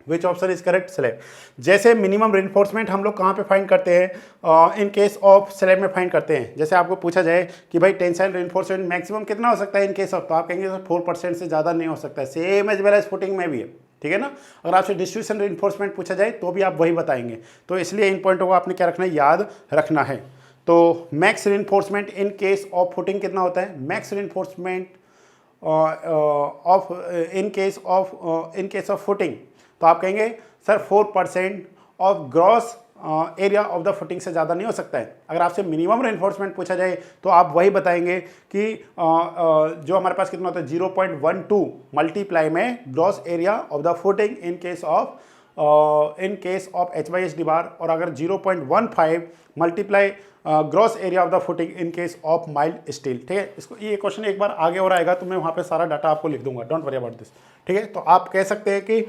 विच ऑप्शन इज करेक्ट, स्लैब। जैसे मिनिमम रिइंफोर्समेंट हम लोग कहाँ पे फाइंड करते हैं, इन केस ऑफ स्लैब में फाइंड करते हैं। जैसे आपको पूछा जाए कि भाई टेंसाइल रिइंफोर्समेंट मैक्सिमम कितना हो सकता है इन केस ऑफ, तो आप कहेंगे 4% से ज़्यादा नहीं हो सकता है। Same as well as footing में भी है, ठीक है ना। अगर आपसे डिस्ट्रीब्यूशन रिइंफोर्समेंट पूछा जाए तो भी आप वही बताएंगे। तो इसलिए इन पॉइंटों को आपने क्या रखना है, याद रखना है। तो max reinforcement in case of footing कितना होता है, max reinforcement of in case of footing, तो आप कहेंगे sir 4% of gross area of the footing से ज़्यादा नहीं हो सकता है। अगर आपसे मिनिमम रेनफोर्समेंट पूछा जाए तो आप वही बताएंगे कि जो हमारे पास कितना होता है 0.12 मल्टीप्लाई में gross area of the footing in case of H by H D बार, और अगर 0.15 multiply gross area of the footing in case of mild steel. ठीक है, इसको ये क्वेश्चन एक बार आगे और आएगा तो मैं वहाँ पे सारा डाटा आपको लिख दूंगा, डोंट वरी अबाउट दिस। ठीक है, तो आप कह सकते हैं कि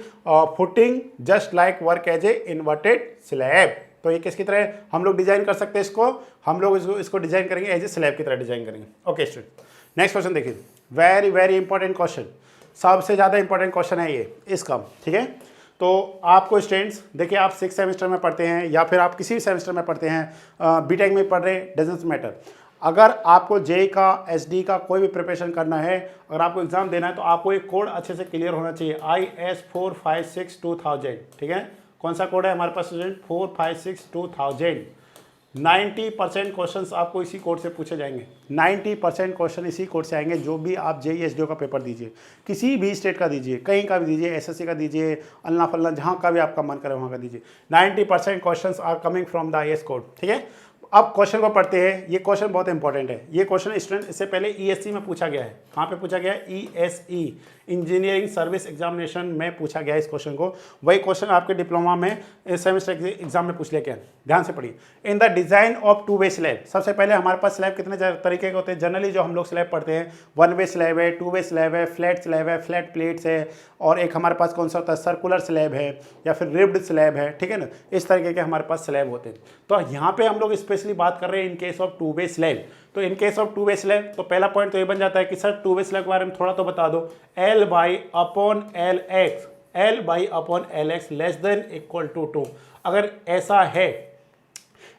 footing just like work as a inverted slab. तो ये किसकी तरह हम लोग डिजाइन कर सकते हैं इसको, हम लोग इसको डिजाइन करेंगे एज ए स्लैब की तरह डिजाइन करेंगे। ओके स्टूडेंट, नेक्स्ट क्वेश्चन देखिए, वेरी वेरी इंपॉर्टेंट क्वेश्चन, सबसे ज़्यादा इंपॉर्टेंट क्वेश्चन है ये इसका। ठीक है, तो आपको स्टूडेंट्स देखिए, आप 6 सेमेस्टर में पढ़ते हैं या फिर आप किसी भी सेमेस्टर में पढ़ते हैं, बीटेक में पढ़ रहे, डजंट मैटर। अगर आपको जेई का, एसडी का कोई भी प्रिपरेशन करना है, अगर आपको एग्जाम देना है तो आपको एक कोड अच्छे से क्लियर होना चाहिए, IS 456-2000। ठीक है, कौन सा कोड है हमारे पास स्टूडेंट, 456-2000। 90% क्वेश्चंस आपको इसी कोड से पूछे जाएंगे, 90% क्वेश्चन इसी कोड से आएंगे। जो भी आप जेई एसडीओ का पेपर दीजिए, किसी भी स्टेट का दीजिए, कहीं का भी दीजिए, एसएससी का दीजिए, अल्लाह फल्ला जहाँ का भी आपका मन करे वहाँ का दीजिए, 90% questions are coming from the IS code. ठीक है, अब क्वेश्चन को पढ़ते हैं, ये क्वेश्चन बहुत इंपॉर्टेंट है। ये क्वेश्चन स्टूडेंट इससे पहले ESE में पूछा गया है। कहाँ पे पूछा गया है, ESE इंजीनियरिंग सर्विस एग्जामिनेशन में पूछा गया है इस क्वेश्चन को। वही क्वेश्चन आपके डिप्लोमा में सेमेस्टर एग्जाम में पूछ लिया गया। ध्यान से पढ़िए, इन the design of 2 way slab. सबसे पहले हमारे पास स्लैब कितने तरीके के होते हैं, जनरली जो हम लोग स्लैब पढ़ते हैं, 1 वे स्लैब है, 2 वे स्लैब है, फ्लैट स्लैब है, फ्लैट प्लेट्स है, और एक हमारे पास कौन सा होता है, सर्कुलर स्लैब है या फिर रिब्ड स्लैब है। ठीक है ना, इस तरीके के हमारे पास स्लैब होते हैं। तो यहाँ पे हम लोग स्पेशली बात कर रहे हैं in case of 2 way slab. तो in case of 2 way slab, तो पहला पॉइंट तो ये बन जाता है कि सर 2 वे स्लैब के बारे में थोड़ा तो बता दो। L/L(x) less than equal to 2। अगर ऐसा है,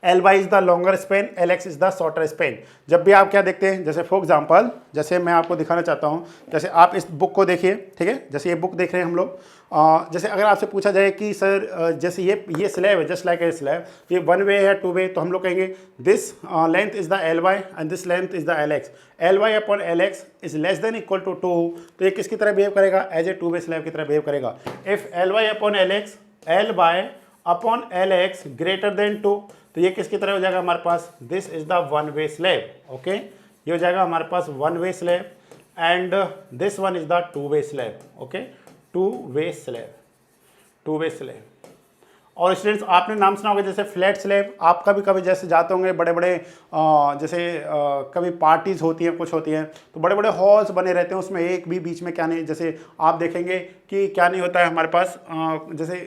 L/y is the longer Spain, Lx is the shorter Spain. जब भी आप क्या देखते हैं, जैसे फॉर एग्जांपल, जैसे मैं आपको दिखाना चाहता हूं, जैसे आप इस बुक को देखिए। ठीक है, जैसे ये बुक देख रहे हैं हम लोग, जैसे अगर आपसे पूछा जाए कि सर जैसे ये स्लैब है, जस्ट लाइक ए स्लैब, ये 1 वे है, 2 वे, तो हम लोग कहेंगे this length is the L/y and this length is the Lx। L/y/Lx is less than equal to 2, तो ये किसकी तरह बिहेव करेगा, एज ए 2 वे स्लैब की तरह बिहेव करेगा। इफ L/y/Lx ग्रेटर देन 2, तो ये किसकी तरह हो जाएगा हमारे पास, this is the 1 way slab. Okay, ये हो जाएगा हमारे पास 1 way slab, and this one is the 2 way slab. Okay, 2 way slab, 2 way slab. और स्टूडेंट्स आपने नाम सुना होगा जैसे फ्लैट स्लैब। आप कभी कभी जैसे जाते होंगे बड़े बड़े जैसे कभी पार्टीज होती हैं, कुछ होती हैं, तो बड़े बड़े हॉल्स बने रहते हैं, उसमें एक भी बीच में क्या नहीं, जैसे आप देखेंगे कि क्या नहीं होता है हमारे पास, जैसे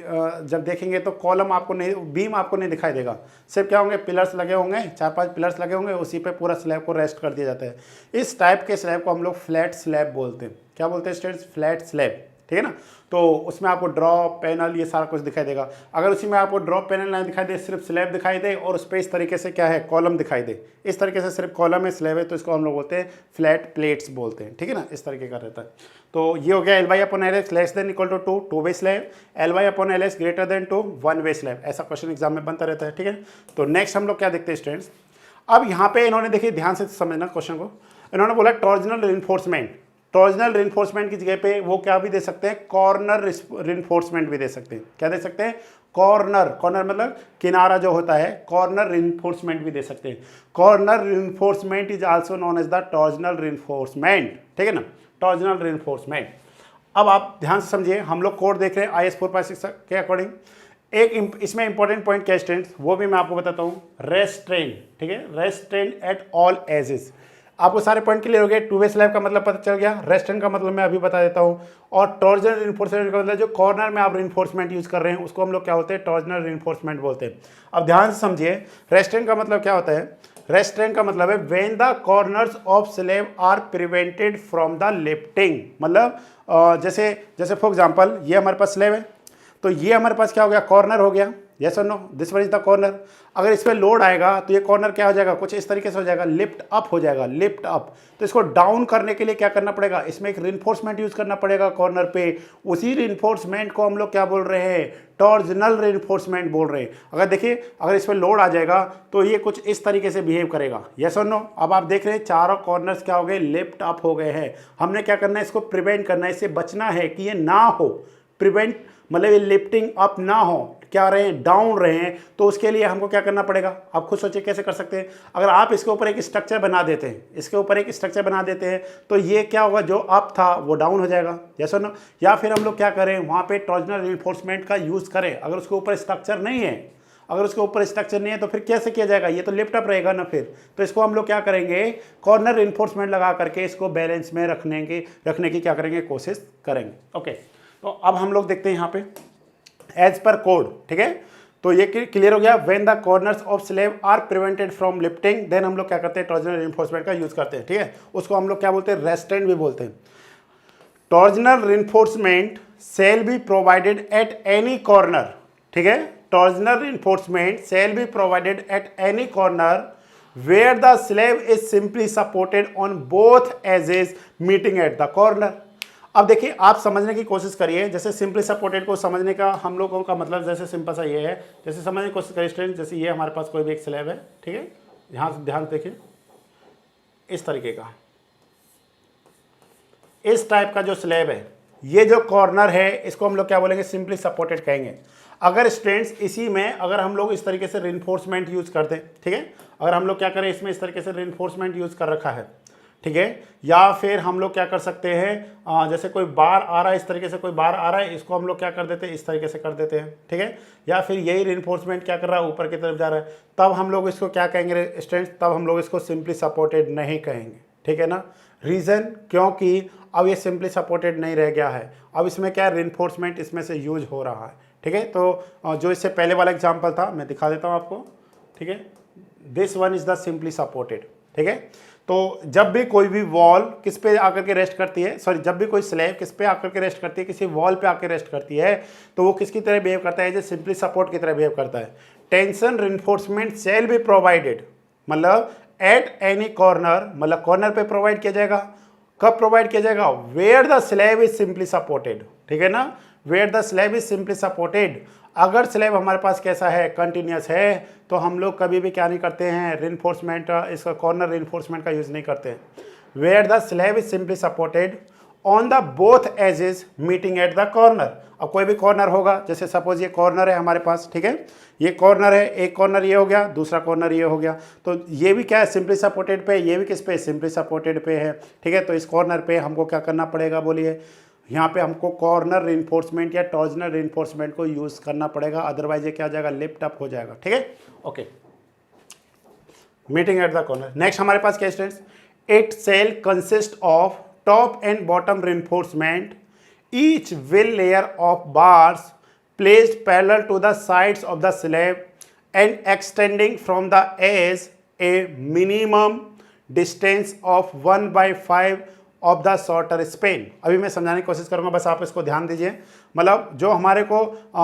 जब देखेंगे तो कॉलम आपको नहीं, बीम आपको नहीं दिखाई देगा, सिर्फ क्या होंगे, पिलर्स लगे होंगे, 4-5 पिलर्स लगे होंगे, उसी पे पूरा स्लैब को रेस्ट कर दिया जाता है। इस टाइप के स्लैब को हम लोग फ्लैट स्लैब बोलते हैं। क्या बोलते हैं स्टूडेंट्स, फ्लैट स्लैब। ठीक है ना, तो उसमें आपको ड्रॉप पैनल ये सारा कुछ दिखाई देगा। अगर उसी में आपको ड्रॉप पैनल नहीं दिखाई दे, सिर्फ स्लैब दिखाई दे और उस पर इस तरीके से क्या है, कॉलम दिखाई दे, इस तरीके से सिर्फ कॉलम है, स्लैब है, तो इसको हम लोग बोलते हैं फ्लैट प्लेट्स बोलते हैं। ठीक है ना, इस तरीके का रहता है। तो ये हो गया L/y/Lx less than equal to 2 way slab, L/y/Lx greater than 2 1 way slab. ऐसा क्वेश्चन एग्जाम में बनता रहता है। ठीक है, तो नेक्स्ट हम लोग क्या देखते हैं स्टूडेंट्स, अब यहाँ पे इन्होंने देखिए ध्यान से समझना क्वेश्चन को, इन्होंने बोला टॉर्जनल रिइंफोर्समेंट। टॉर्जनल रिइंफोर्समेंट की जगह पे वो क्या भी दे सकते हैं, कॉर्नर रिइंफोर्समेंट भी दे सकते हैं। क्या दे सकते हैं, कॉर्नर, कॉर्नर मतलब किनारा जो होता है, कॉर्नर रिइंफोर्समेंट भी दे सकते हैं। Corner reinforcement is also known as the torsional reinforcement. ठीक है ना, टॉर्जनल रिइंफोर्समेंट। अब आप ध्यान से समझिए, हम लोग कोड देख रहे हैं IS 456 के अकॉर्डिंग। एक इसमें इंपॉर्टेंट पॉइंट क्या स्टूडेंट्स, वो भी मैं आपको बताता हूँ, रेस्ट्रेन। ठीक है, रेस्ट्रेन एट ऑल एजेस। आपको सारे पॉइंट क्लियर हो गए। 2 वे स्लैब का मतलब पता चल गया, रेस्ट्रेन का मतलब मैं अभी बता देता हूँ, और टॉर्जनल रिइंफोर्समेंट का मतलब जो कॉर्नर में आप रिइंफोर्समेंट यूज कर रहे हैं उसको हम लोग क्या होते हैं, टॉर्जनल रिइंफोर्समेंट बोलते हैं। अब ध्यान से समझिए, रेस्ट्रेन का मतलब क्या होता है, रेस्ट्रेन का मतलब है when the corners of slab are prevented from the lifting. मतलब जैसे फॉर एग्जांपल ये हमारे पास स्लैब है, तो ये हमारे पास क्या हो गया, कॉर्नर हो गया, यस और no, this one is the corner. अगर इस पर लोड आएगा तो ये कॉर्नर क्या हो जाएगा, कुछ इस तरीके से हो जाएगा, लिफ्ट अप हो जाएगा, लिफ्ट अप। तो इसको डाउन करने के लिए क्या करना पड़ेगा, इसमें एक रिइंफोर्समेंट यूज करना पड़ेगा कॉर्नर पे। उसी रिइंफोर्समेंट को हम लोग क्या बोल रहे हैं, टॉर्जनल रिइंफोर्समेंट बोल रहे हैं। अगर देखिए, अगर इस पर लोड आ जाएगा तो ये कुछ इस तरीके से बिहेव करेगा, यस और नो। अब आप देख रहे हैं चारों कॉर्नर्स क्या हो गए, लिफ्ट अप हो गए हैं। हमने क्या करना है, इसको प्रिवेंट करना है, इससे बचना है कि ये ना हो। प्रिवेंट मतलब ये लिफ्टिंग अप ना हो, क्या रहे हैं, डाउन रहे हैं, तो उसके लिए हमको क्या करना पड़ेगा, आप खुद सोचिए कैसे कर सकते हैं। अगर आप इसके ऊपर एक स्ट्रक्चर बना देते हैं, इसके ऊपर एक स्ट्रक्चर बना देते हैं, तो ये क्या होगा, जो अप था वो डाउन हो जाएगा, यस और नो। या फिर हम लोग क्या करें, वहाँ पे टॉर्जनल रिइंफोर्समेंट का यूज़ करें, अगर उसके ऊपर स्ट्रक्चर नहीं है, अगर उसके ऊपर स्ट्रक्चर नहीं है तो फिर कैसे किया जाएगा, ये तो लिफ्ट अप रहेगा ना फिर। तो इसको हम लोग क्या करेंगे, कॉर्नर रिइंफोर्समेंट लगा करके इसको बैलेंस में रखने की क्या करेंगे, कोशिश करेंगे। ओके, तो अब हम लोग देखते हैं यहाँ पे एज पर कोड, ठीक है। तो ये क्लियर हो गया। When the corners of slab are prevented from lifting, then हम लोग क्या करते हैं, टॉर्जनल रिइंफोर्समेंट का यूज करते हैं, ठीक है। उसको हम लोग क्या बोलते हैं, रेस्ट्रेंट भी बोलते हैं। Torsional reinforcement shall be provided at any corner, ठीक है। Torsional reinforcement shall be provided at any corner where the slab is simply supported on both edges meeting at the corner। अब देखिए, आप समझने की कोशिश करिए, जैसे सिंपली सपोर्टेड को समझने का हम लोगों का मतलब जैसे सिंपल सा ये है, जैसे समझने की कोशिश करिए स्टूडेंट, जैसे ये हमारे पास कोई भी एक स्लैब है, ठीक है, यहाँ ध्यान से देखिए, इस तरीके का, इस टाइप का जो स्लैब है, ये जो कॉर्नर है इसको हम लोग क्या बोलेंगे, सिंपली सपोर्टेड कहेंगे। अगर स्टूडेंट्स इसी में अगर हम लोग इस तरीके से रिइंफोर्समेंट यूज करते हैं, ठीक है, अगर हम लोग क्या करें, इसमें इस तरीके से रिइंफोर्समेंट यूज कर रखा है, ठीक है, या फिर हम लोग क्या कर सकते हैं, जैसे कोई बार आ रहा है, इस तरीके से कोई बार आ रहा है, इसको हम लोग क्या कर देते हैं, इस तरीके से कर देते हैं, ठीक है, या फिर यही रिइंफोर्समेंट क्या कर रहा है, ऊपर की तरफ जा रहा है, तब हम लोग इसको क्या कहेंगे स्टूडेंट्स, तब हम लोग इसको सिंपली सपोर्टेड नहीं कहेंगे, ठीक है ना। रीज़न, क्योंकि अब ये सिंपली सपोर्टेड नहीं रह गया है, अब इसमें क्या रिइंफोर्समेंट इसमें से यूज हो रहा है, ठीक है। तो जो इससे पहले वाला एग्जाम्पल था मैं दिखा देता हूँ आपको, ठीक है, this one is the simply supported, ठीक है। तो जब भी कोई भी वॉल किस पे आकर के रेस्ट करती है, सॉरी, जब भी कोई स्लैब किस पे आकर के रेस्ट करती है, किसी वॉल पे आकर रेस्ट करती है, तो वो किसकी तरह बिहेव करता है, जो सिंपली सपोर्ट की तरह बिहेव करता है। Tension reinforcement shall be provided, मतलब एट एनी कॉर्नर, मतलब कॉर्नर पे प्रोवाइड किया जाएगा। कब प्रोवाइड किया जाएगा, where the slab is simply supported, ठीक है ना, where the slab is simply supported. अगर स्लैब हमारे पास कैसा है, कंटिन्यूस है, तो हम लोग कभी भी क्या नहीं करते हैं, रिइंफोर्समेंट, इसका कॉर्नर रिइंफोर्समेंट का यूज़ नहीं करते हैं। Where the slab is simply supported on the both edges meeting at the corner. अब कोई भी कॉर्नर होगा, जैसे सपोज ये कॉर्नर है हमारे पास, ठीक है, ये कॉर्नर है, एक कॉर्नर ये हो गया, दूसरा कॉर्नर ये हो गया, तो ये भी क्या है, सिंपली सपोर्टेड पे, ये भी किस पे, सिंपली सपोर्टेड पे है, ठीक है। तो इस कॉर्नर पे हमको क्या करना पड़ेगा, बोलिए, यहाँ पे हमको कॉर्नर रिइंफोर्समेंट या टॉर्जनल रिइंफोर्समेंट को यूज़ करना पड़ेगा, अदरवाइज ये क्या हो जाएगा, लिफ्ट अप हो जाएगा, ठीक है। Okay, meeting at the corner. Next हमारे पास क्या students, it shall consist of top and bottom reinforcement, each will layer of bars placed parallel to the sides of the slab and extending from the edge a minimum distance of 1/5 of the shorter Spain. अभी मैं समझाने की कोशिश करूंगा, बस आप इसको ध्यान दीजिए। मतलब जो हमारे को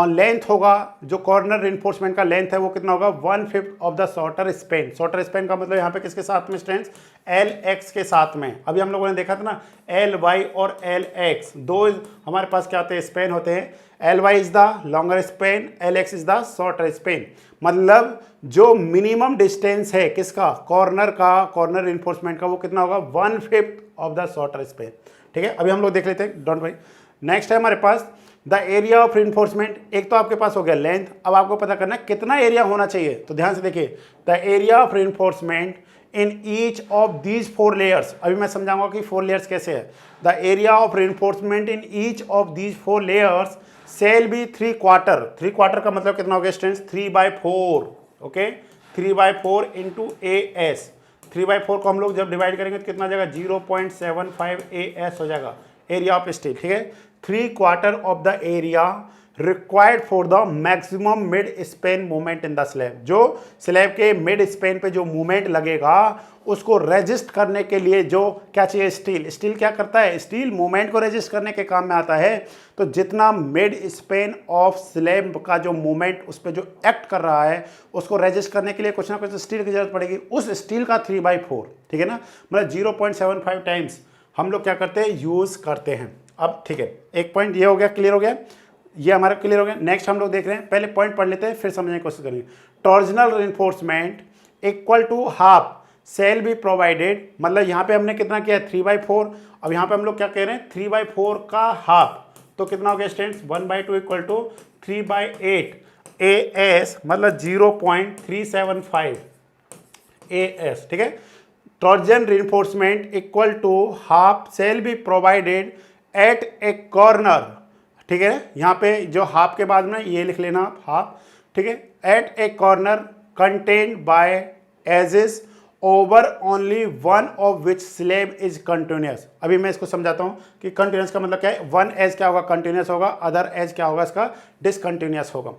लेंथ होगा, जो कॉर्नर रिइंफोर्समेंट का लेंथ है वो कितना होगा, 1/5 of the shorter Spain. Shorter Spain का मतलब यहाँ पे किसके साथ में स्ट्रेंथ, एल एक्स के साथ में। अभी हम लोगों ने देखा था ना, एल वाई और एल एक्स, दो हमारे पास क्या होते हैं, स्पेन होते हैं। L Y is the longer span, L X is the shorter span. मतलब जो मिनिमम डिस्टेंस है किसका, कॉर्नर का, कॉर्नर रिइंफोर्समेंट का, वो कितना होगा, 1/5 ऑफ द शॉर्टर स्पेन। ठीक है, अभी हम लोग देख लेते हैं, डोंट वरी। नेक्स्ट है हमारे पास द एरिया ऑफ रिइंफोर्समेंट। एक तो आपके पास हो गया लेंथ, अब आपको पता करना है कितना एरिया होना चाहिए। तो ध्यान से देखिए, the area of reinforcement in each of these 4 layers. अभी मैं समझाऊंगा कि 4 लेयर्स कैसे है। The area of reinforcement in each of these 4 layers shall be 3/4। 3/4 का मतलब कितना हो गया students, 3/4। Okay, 3/4 into A S. 3/4 को हम लोग जब डिवाइड करेंगे तो कितना हो जाएगा, 0.75 AS हो जाएगा, एरिया ऑफ स्टील। ठीक है, 3/4 of the area required for the maximum mid Spain movement in the slab. जो स्लैब के मिड स्पेन पे जो मूवमेंट लगेगा उसको रेजिस्ट करने के लिए जो क्या चाहिए, स्टील। स्टील क्या करता है, स्टील मूवमेंट को रेजिस्ट करने के काम में आता है। तो जितना मिड स्पेन ऑफ स्लैब का जो मूवमेंट उस पर जो एक्ट कर रहा है उसको रेजिस्ट करने के लिए कुछ ना कुछ स्टील की जरूरत पड़ेगी। उस स्टील का 3/4, ठीक है ना, मतलब 0.75 टाइम्स हम लोग क्या करते हैं, यूज करते हैं। अब ठीक है, एक पॉइंट ये हो गया, क्लियर हो गया, ये हमारा क्लियर हो गया। नेक्स्ट हम लोग देख रहे हैं, पहले पॉइंट पढ़ लेते हैं फिर समझने की कोशिश करेंगे। Torsional reinforcement equal to half shall be provided. मतलब यहाँ पे हमने कितना किया, 3/4। अब यहाँ पे हम लोग क्या कह रहे हैं, 3/4 का हाफ, तो कितना हो गया स्टूडेंट्स, 1/2 इक्वल टू 3/8। AS मतलब 0.375 AS, ठीक है। Torsion reinforcement equal to half shall be provided at a corner, ठीक है। यहाँ पे जो हाफ के बाद में ये लिख लेना हाफ, ठीक है। At a corner contained by edges over only one of which slab is continuous. अभी मैं इसको समझाता हूँ कि कंटिन्यूस का मतलब क्या है। वन एज क्या होगा, कंटिन्यूस होगा, अदर एज क्या होगा, इसका डिसकंटिन्यूस होगा।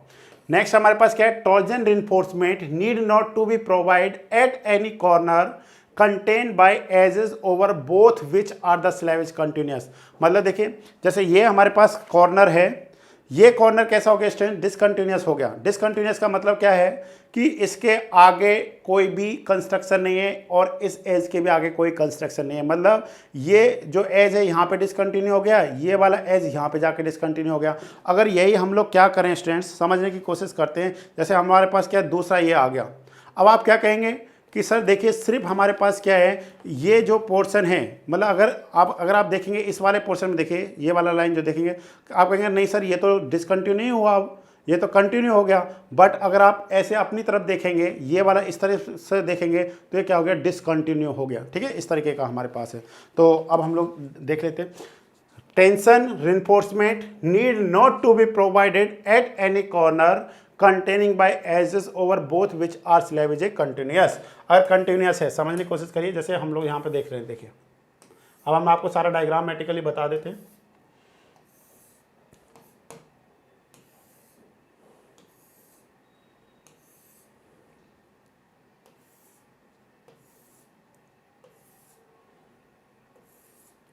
नेक्स्ट हमारे पास क्या है, torsion reinforcement need not to be provide at any corner contain by edges over both which are the slab is continuous. मतलब देखिए, जैसे ये हमारे पास कॉर्नर है, ये कॉर्नर कैसा हो गया स्टूडेंट, डिसकंटिन्यूस हो गया। डिसकंटिन्यूस का मतलब क्या है कि इसके आगे कोई भी कंस्ट्रक्शन नहीं है और इस एज के भी आगे कोई कंस्ट्रक्शन नहीं है। मतलब ये जो एज है यहाँ पे डिसकंटिन्यू हो गया, ये वाला एज यहाँ पे जाके डिसकंटिन्यू हो गया। अगर यही हम लोग क्या करें स्टूडेंट्स, समझने की कोशिश करते हैं। जैसे हमारे पास क्या दूसरा ये आ गया, अब आप क्या कहेंगे कि सर देखिए सिर्फ हमारे पास क्या है, ये जो पोर्शन है, मतलब अगर आप देखेंगे इस वाले पोर्शन में, देखिए ये वाला लाइन जो देखेंगे, आप कहेंगे नहीं सर ये तो डिसकंटिन्यू नहीं हुआ, अब ये तो कंटिन्यू हो गया। बट अगर आप ऐसे अपनी तरफ देखेंगे, ये वाला इस तरह से देखेंगे, तो ये क्या हो गया, डिसकंटिन्यू हो गया, ठीक है। इस तरीके का हमारे पास है। तो अब हम लोग देख लेते हैं। Tension reinforcement need not to be provided at any corner containing by edges over both which are slab is a continuous. अगर कंटिन्यूस है, समझने की कोशिश करिए। जैसे हम लोग यहाँ पे देख रहे हैं, देखिए अब हम आपको सारा डायग्रामेटिकली बता देते हैं।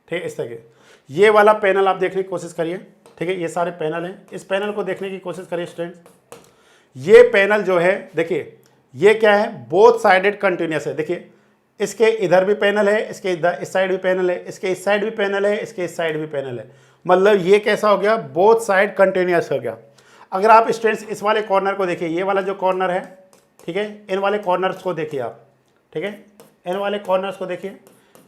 ठीक है, इस तरह ये वाला पैनल आप देखने की कोशिश करिए, ठीक है। ये सारे पैनल हैं, इस पैनल को देखने की कोशिश करिए स्टूडेंट्स। ये पैनल जो है, देखिए ये क्या है, बोथ साइडेड कंटिन्यूस है। देखिए इसके इधर भी पैनल है, इसके इधर इस साइड भी पैनल है, इसके इस साइड भी पैनल है, इसके इस साइड भी पैनल है। मतलब ये कैसा हो गया, बोथ साइड कंटिन्यूस हो गया। अगर आप स्टूडेंट्स इस वाले कॉर्नर को देखिए, ये वाला जो कॉर्नर है, ठीक है, इन वाले कॉर्नर्स को देखिए आप, ठीक है, इन वाले कॉर्नर्स को देखिए।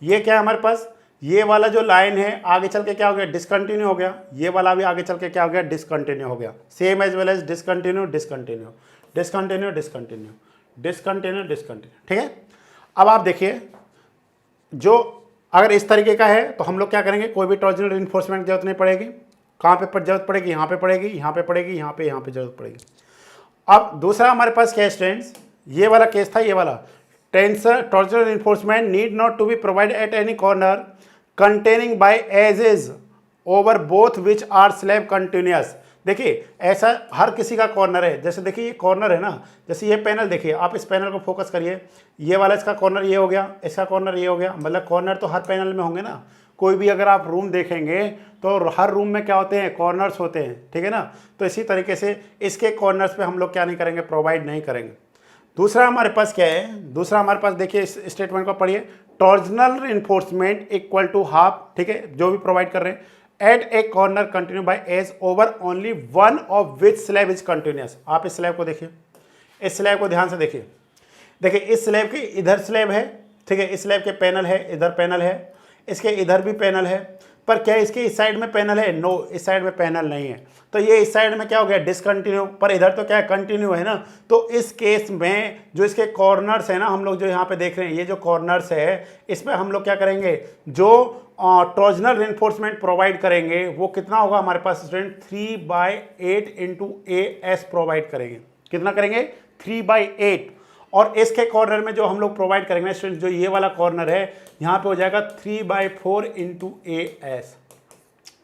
ये क्या है हमारे पास, ये वाला जो लाइन है आगे चल के क्या हो गया, डिसकंटिन्यू हो गया। ये वाला भी आगे चल के क्या हो गया, डिसकंटिन्यू हो गया। Same as well as discontinue discontinue discontinue discontinue discontinue discontinue, ठीक है। अब आप देखिए, जो अगर इस तरीके का है तो हम लोग क्या करेंगे, कोई भी टॉर्जनल रिइंफोर्समेंट की जरूरत नहीं पड़ेगी। कहाँ पे जरूरत पड़ेगी, यहाँ पे पड़ेगी, यहाँ पे पड़ेगी, यहाँ पे जरूरत पड़ेगी। अब दूसरा हमारे पास क्या स्टूडेंट्स, ये वाला केस था, ये वाला tensor torsional reinforcement need not to be provide at any corner containing by edges over both which are slab continuous. देखिए ऐसा हर किसी का कॉर्नर है। जैसे देखिए ये कॉर्नर है ना, जैसे ये पैनल देखिए, आप इस पैनल को फोकस करिए, ये वाला इसका कॉर्नर ये हो गया, इसका कॉर्नर ये हो गया। मतलब कॉर्नर तो हर पैनल में होंगे ना। कोई भी अगर आप रूम देखेंगे तो हर रूम में क्या होते हैं, कॉर्नर्स होते हैं, ठीक है ना। तो इसी तरीके से इसके कॉर्नर्स पे हम लोग क्या नहीं करेंगे, प्रोवाइड नहीं करेंगे। दूसरा हमारे पास क्या है, दूसरा हमारे पास देखिए इस स्टेटमेंट को पढ़िए, torsional reinforcement equal to half, ठीक है, जो भी प्रोवाइड कर रहे हैं, at a corner continue by edge over only one of which slab is continuous. आप इस स्लैब को देखिए, इस स्लैब को ध्यान से देखिए। देखिए इस स्लैब के इधर स्लैब है, ठीक है, इस स्लैब के पैनल है, इधर पैनल है, इसके इधर भी पैनल है, पर क्या इसके इस साइड में पैनल है, नो, इस साइड में पैनल नहीं है। तो ये इस साइड में क्या हो गया, डिसकंटिन्यू, पर इधर तो क्या है, कंटिन्यू है ना। तो इस केस में जो इसके कॉर्नर्स है ना, हम लोग जो यहाँ पे देख रहे हैं, ये जो कॉर्नर्स है, इसमें हम लोग क्या करेंगे, जो टॉर्जनल रिइंफोर्समेंट प्रोवाइड करेंगे वो कितना होगा हमारे पास स्टूडेंट, 3/8 इंटू AS प्रोवाइड करेंगे। कितना करेंगे, 3/8। और इसके कॉर्नर में जो हम लोग प्रोवाइड करेंगे स्टूडेंट, जो ये वाला कॉर्नर है, यहाँ पे हो जाएगा 3/4 इंटू AS।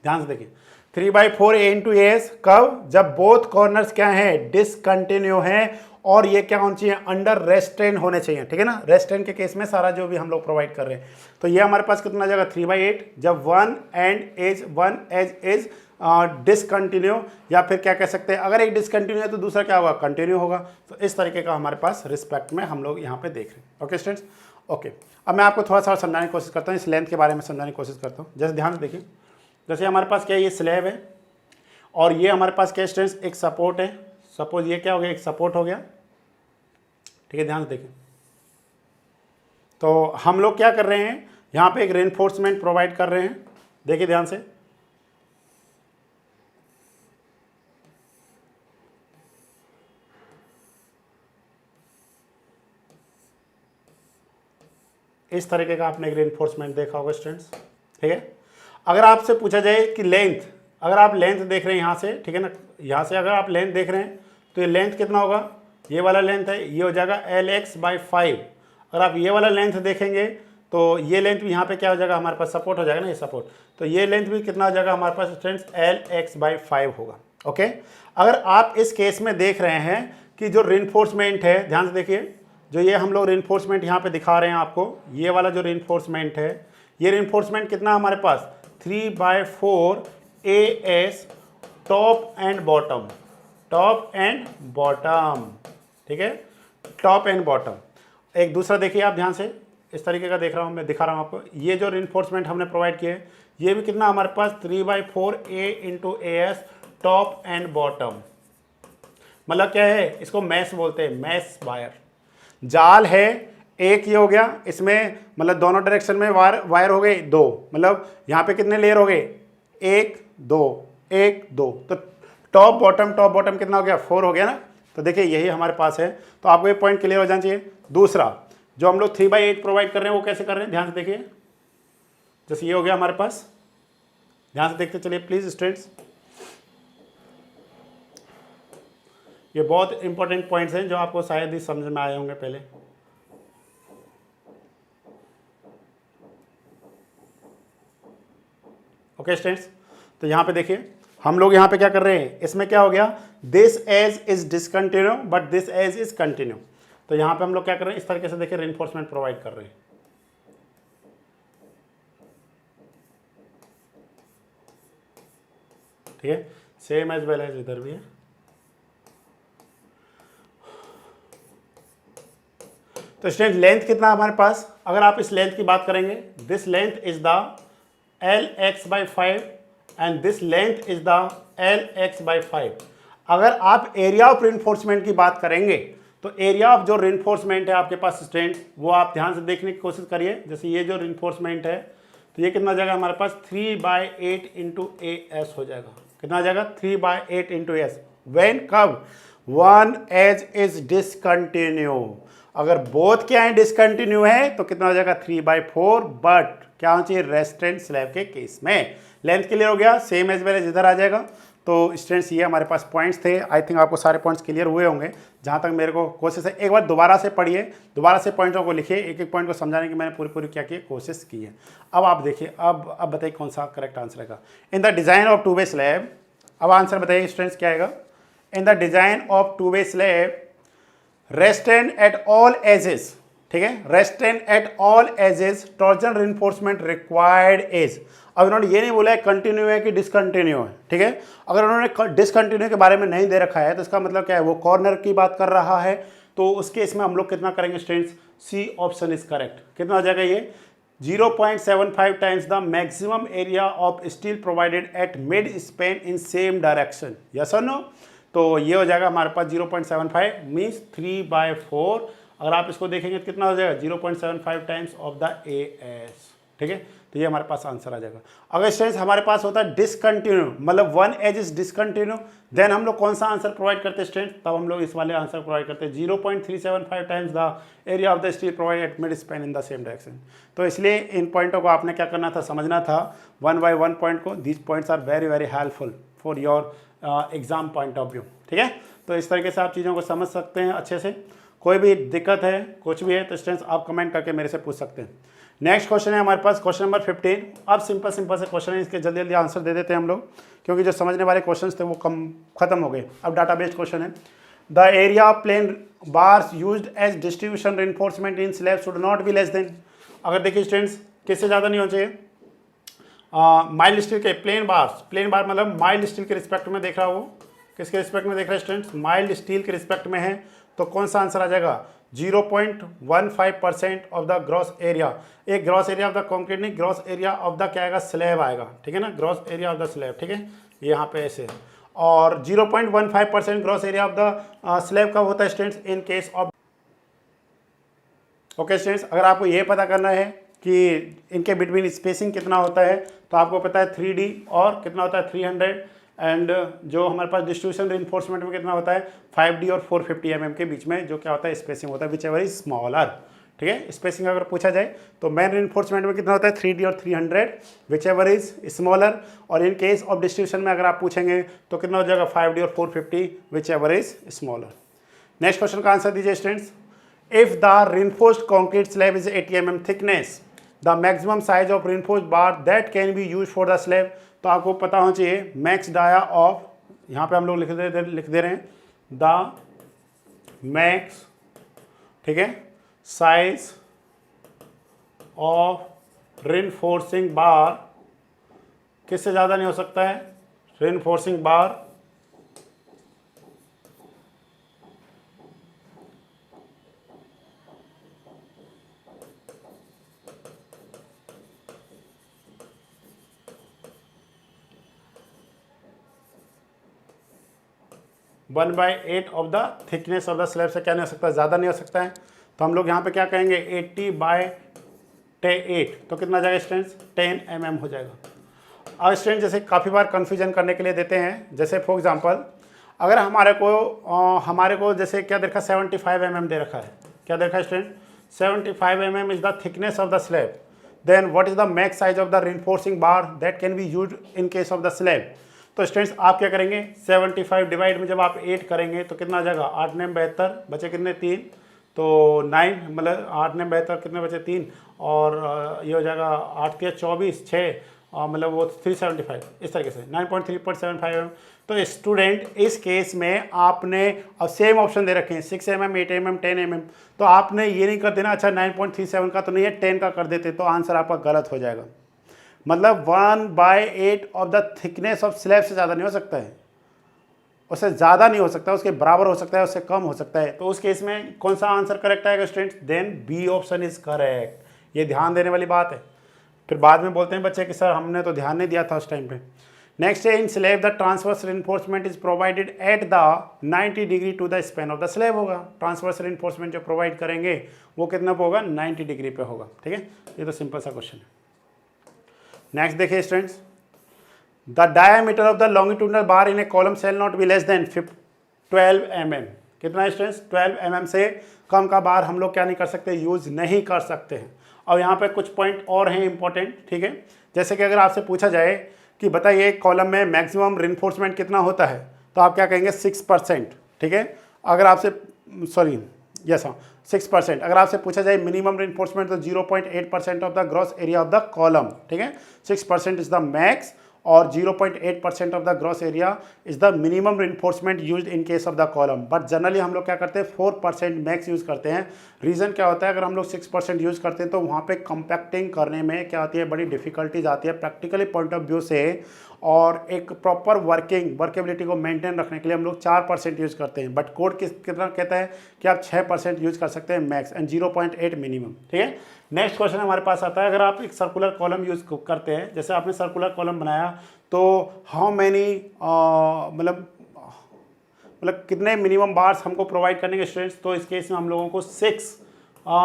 ध्यान से देखिए, 3/4 इंटू AS कब, जब बोथ कॉर्नर्स क्या है, डिसकंटिन्यू है और ये क्या होना चाहिए, अंडर रेस्ट्रेन होने चाहिए, ठीक है ना। रेस्ट्रेन के केस में सारा जो भी हम लोग प्रोवाइड कर रहे हैं, तो ये हमारे पास कितना जाएगा, 3/8, जब वन एज इज डिसकंटिन्यू, या फिर क्या कह सकते हैं, अगर एक डिसकंटिन्यू है तो दूसरा क्या होगा, कंटिन्यू होगा। तो इस तरीके का हमारे पास रिस्पेक्ट में हम लोग यहाँ पे देख रहे हैं। Okay students, okay. अब मैं आपको थोड़ा सा समझाने की कोशिश करता हूँ, इस लेंथ के बारे में समझाने की कोशिश करता हूँ। जैसे ध्यान से देखिए, जैसे हमारे पास क्या है, ये स्लैब है और ये हमारे पास क्या स्टूडेंट्स, एक सपोर्ट है। सपोज ये क्या हो गया, एक सपोर्ट हो गया, ठीक है। ध्यान से देखिए, तो हम लोग क्या कर रहे हैं, यहाँ पे एक रेनफोर्समेंट प्रोवाइड कर रहे हैं। देखिए ध्यान से, इस तरीके का आपने रेनफोर्समेंट देखा होगा स्टूडेंट्स, ठीक है। अगर आपसे पूछा जाए कि लेंथ, अगर आप लेंथ देख रहे हैं यहाँ से, ठीक है ना, यहाँ से अगर आप लेंथ देख रहे हैं तो ये लेंथ कितना होगा, ये वाला लेंथ है, ये हो जाएगा LX/5। अगर आप ये वाला लेंथ देखेंगे तो ये लेंथ भी यहाँ पे क्या हो जाएगा, हमारे पास सपोर्ट हो जाएगा ना, ये सपोर्ट, तो ये लेंथ भी कितना हो जाएगा हमारे पास स्टूडेंट्स, LX/5 होगा। ओके, अगर आप इस केस में देख रहे हैं कि जो रेनफोर्समेंट है, ध्यान से देखिए, जो ये हम लोग रेनफोर्समेंट यहाँ पे दिखा रहे हैं आपको, ये वाला जो रेनफोर्समेंट है, ये रेनफोर्समेंट कितना हमारे पास 3/4 AS top and bottom, top and bottom, ठीक है, टॉप एंड बॉटम। एक दूसरा देखिए आप ध्यान से, इस तरीके का देख रहा हूँ मैं, दिखा रहा हूँ आपको, ये जो रेनफोर्समेंट हमने प्रोवाइड किए ये भी कितना हमारे पास 3/4 A/AS टॉप एंड बॉटम। मतलब क्या है, इसको मैश बोलते हैं, मैश वायर। जाल है एक, ये हो गया, इसमें मतलब दोनों डायरेक्शन में वायर हो गए 2, मतलब यहाँ पे कितने लेयर हो गए, 1 2 1 2, तो टॉप बॉटम कितना हो गया, 4 हो गया ना। तो देखिए यही हमारे पास है, तो आपको ये पॉइंट क्लियर हो जाना चाहिए। दूसरा जो हम लोग 3/8 प्रोवाइड कर रहे हैं वो कैसे कर रहे हैं, ध्यान से देखिए, जैसे ये हो गया हमारे पास, ध्यान से देखते चलिए प्लीज स्टूडेंट्स, ये बहुत इंपॉर्टेंट पॉइंट्स हैं जो आपको शायद ही समझ में आए होंगे पहले। ओके स्टूडेंट्स, तो यहाँ पे देखिए हम लोग यहाँ पे क्या कर रहे हैं, इसमें क्या हो गया, this edge is discontinue but this edge is continue. तो यहाँ पे हम लोग क्या कर रहे हैं, इस तरीके से देखिए रेनफोर्समेंट प्रोवाइड कर रहे हैं, ठीक है, सेम एज वेल एज इधर भी है। तो स्टूडेंट लेंथ कितना हमारे पास, अगर आप इस लेंथ की बात करेंगे, this length is the LX/5 and this length is the LX/5। अगर आप एरिया ऑफ रेनफोर्समेंट की बात करेंगे तो एरिया ऑफ जो रेनफोर्समेंट है आपके पास स्टूडेंट, वो आप ध्यान से देखने की कोशिश करिए। जैसे ये जो रेनफोर्समेंट है तो ये कितना हो जाएगा हमारे पास 3/8 × AS हो जाएगा, कितना हो जाएगा 3/8 × AS। व्हेन, कब, वन एज इज डिसकंटिन्यू। अगर बोथ क्या है डिसकंटिन्यू है तो कितना हो जाएगा 3/4, बट क्या होना चाहिए, रेस्ट्रेंट स्लैब के केस में। लेंथ क्लियर हो गया, सेम एज वेल एज इधर आ जाएगा। तो स्टूडेंट्स ये हमारे पास पॉइंट्स थे, आई थिंक आपको सारे पॉइंट्स क्लियर हुए होंगे। जहाँ तक मेरे को कोशिश है, एक बार दोबारा से पढ़िए, दोबारा से पॉइंटों को लिखिए, एक एक पॉइंट को समझाने की मैंने पूरी क्या की कोशिश की है। अब आप देखिए, अब बताइए कौन सा करेक्ट आंसर रहेगा। In the design of two way slab, अब आंसर बताइए स्टूडेंट्स क्या आएगा। In the design of two way slab restaurant at all ages, ठीक है, restaurant at all ages, torsion reinforcement required is. अब इन्होंने ये नहीं बोला है कंटिन्यू है कि डिसकंटिन्यू है, ठीक है। अगर उन्होंने डिसकंटिन्यू के बारे में नहीं दे रखा है तो इसका मतलब क्या है, वो कॉर्नर की बात कर रहा है। तो उस केस में हम लोग कितना करेंगे students, C option is correct. कितना हो जाएगा ये 0.75 times the maximum area of steel provided at mid span in same direction, yes और नो। तो ये हो जाएगा हमारे पास 0.75 मीन्स 3/4। अगर आप इसको देखेंगे तो कितना हो जाएगा 0.75 टाइम्स ऑफ द AS, ठीक है। तो ये हमारे पास आंसर आ जाएगा। अगर स्टूडेंट्स हमारे पास होता है डिसकंटिन्यू, मतलब one edge is discontinue, then हम लोग कौन सा आंसर प्रोवाइड करते हैं स्टूडेंट, तब हम लोग इस वाले आंसर प्रोवाइड करते हैं 0.375 times the area of the steel provide eight mid span in the same direction. तो इसलिए इन पॉइंटों को आपने क्या करना था, समझना था 1 by 1 पॉइंट को। These points are very helpful for your exam point of view, ठीक है। तो इस तरीके से आप चीज़ों को समझ सकते हैं अच्छे से। कोई भी दिक्कत है, कुछ भी है तो स्टूडेंट्स आप कमेंट करके मेरे से पूछ सकते हैं। नेक्स्ट क्वेश्चन है हमारे पास क्वेश्चन नंबर 15। अब सिंपल से क्वेश्चन है, इसके जल्दी आंसर दे देते हैं हम लोग, क्योंकि जो समझने वाले क्वेश्चंस थे वो खत्म हो गए। अब डाटा बेस्ड क्वेश्चन है, the area of plain bars used as distribution reinforcement in slab should not be less than. अगर देखिए स्टूडेंट्स किससे ज़्यादा नहीं होना चाहिए, माइल्ड स्टील के प्लेन बार मतलब माइल्ड स्टील के रिस्पेक्ट में देख रहा हो, किसके रिस्पेक्ट में देख रहा है स्टूडेंट्स, माइल्ड स्टील के रिस्पेक्ट में है। तो कौन सा आंसर आ जाएगा 0.15% ऑफ द ग्रॉस एरिया। एक gross area of the concrete नहीं, ग्रॉस एरिया ऑफ द क्या आएगा, स्लैब आएगा, ठीक है ना, gross area of the slab, ठीक है, यहाँ पे ऐसे। और 0.15% gross area of the slab कब होता है students, in case of. Okay students, अगर आपको ये पता करना है कि इनके बिटवीन स्पेसिंग कितना होता है, तो आपको पता है 3D और कितना होता है 300, एंड जो हमारे पास डिस्ट्रीब्यूशन रेनफोर्समेंट में कितना होता है 5D और 450 mm के बीच में जो क्या होता है स्पेसिंग होता है, विच एवर इज स्मॉलर, ठीक है। स्पेसिंग अगर पूछा जाए तो मेन रिइंफोर्समेंट में कितना होता है 3D और 300 विच एवर इज स्मॉलर, और इन केस ऑफ डिस्ट्रीब्यूशन में अगर आप पूछेंगे तो कितना हो जाएगा 5D और 450 which ever is smaller. Next question का आंसर दीजिए students. If the reinforced concrete slab is 80 mm thickness, the maximum size of reinforced bar that can be used for the slab, तो आपको पता होना चाहिए मैक्स डाया ऑफ, यहाँ पे हम लोग लिख दे रहे हैं द मैक्स, ठीक है, साइज ऑफ रिइंफोर्सिंग बार किससे ज़्यादा नहीं हो सकता है, रिइंफोर्सिंग बार 1/8 of the thickness of the slab से क्या नहीं हो सकता, ज़्यादा नहीं हो सकता है। तो हम लोग यहाँ पे क्या कहेंगे 80/8, तो कितना जाएगा स्टूडेंट्स 10 mm हो जाएगा। अब स्टूडेंट जैसे काफ़ी बार कन्फ्यूजन करने के लिए देते हैं, जैसे फॉर एग्जांपल अगर हमारे को जैसे क्या दे रखा 75 mm दे रखा है, क्या दे रखा है student 75 mm is the thickness of the slab, then what is the max size of the reinforcing bar that can be used in case of the slab. तो स्टूडेंट्स आप क्या करेंगे 75 डिवाइड में जब आप 8 करेंगे तो कितना आ जाएगा 8 9 72 बचे कितने 3, तो 9 मतलब 8 9 72 कितने बचे 3, और ये हो जाएगा 8 के 24 6 मतलब वो 375 इस तरीके से 9.3.75 mm। तो स्टूडेंट इस केस में आपने अब सेम ऑप्शन दे रखे हैं 6 mm 8 mm 10 mm, तो आपने ये नहीं कर देना अच्छा 9.37 का तो नहीं है 10 का कर देते, तो आंसर आपका गलत हो जाएगा। मतलब 1/8 of the thickness of slab से ज़्यादा नहीं हो सकता है, उससे ज़्यादा नहीं हो सकता, उसके बराबर हो सकता है, उससे कम हो सकता है। तो उस केस में कौन सा आंसर करेक्ट आएगा students, then B option is correct. ये ध्यान देने वाली बात है, फिर बाद में बोलते हैं बच्चे कि सर हमने तो ध्यान नहीं दिया था उस टाइम पे। नेक्स्ट है in slab the transverse reinforcement is provided at the 90 degree to the span of the slab होगा। ट्रांसवर्स रिइंफोर्समेंट जो प्रोवाइड करेंगे वो कितना पे होगा 90 डिग्री पे होगा, ठीक है। ये तो सिंपल सा क्वेश्चन है। नेक्स्ट देखिए students, the diameter of the longitudinal bar in a column shall not be less than 12 mm। कितना है स्टूडेंट्स 12 mm से कम का बार हम लोग क्या नहीं कर सकते, यूज नहीं कर सकते हैं। और यहाँ पे कुछ पॉइंट और हैं इंपॉर्टेंट, ठीक है। जैसे कि अगर आपसे पूछा जाए कि बताइए कॉलम में मैक्सिमम रिइंफोर्समेंट कितना होता है, तो आप क्या कहेंगे 6%, ठीक है। अगर आपसे 6%। अगर आपसे पूछा जाए मिनिमम रिइंफोर्समेंट तो 0.8% of the gross area of the column, ठीक है। 6% इज द मैक्स और 0.8% of the gross area is the minimum reinforcement used in case of the column. But generally हम लोग क्या करते हैं 4% मैक्स यूज़ करते हैं। रीज़न क्या होता है, अगर हम लोग 6% यूज़ करते हैं तो वहाँ पे कंपैक्टिंग करने में क्या आती है, बड़ी डिफिकल्टीज आती है प्रैक्टिकली पॉइंट ऑफ व्यू से, और एक प्रॉपर वर्केबिलिटी को मेंटेन रखने के लिए हम लोग 4% यूज़ करते हैं। बट कोड कितना कहता है कि आप 6% यूज़ कर सकते हैं मैक्स एंड 0.8 मिनिमम, ठीक है। नेक्स्ट क्वेश्चन हमारे पास आता है, अगर आप एक सर्कुलर कॉलम यूज़ करते हैं, जैसे आपने सर्कुलर कॉलम बनाया तो हाउ मैनी मतलब कितने मिनिमम बार्स हमको प्रोवाइड करने के स्टूडेंट्स, तो इस केस में हम लोगों को 6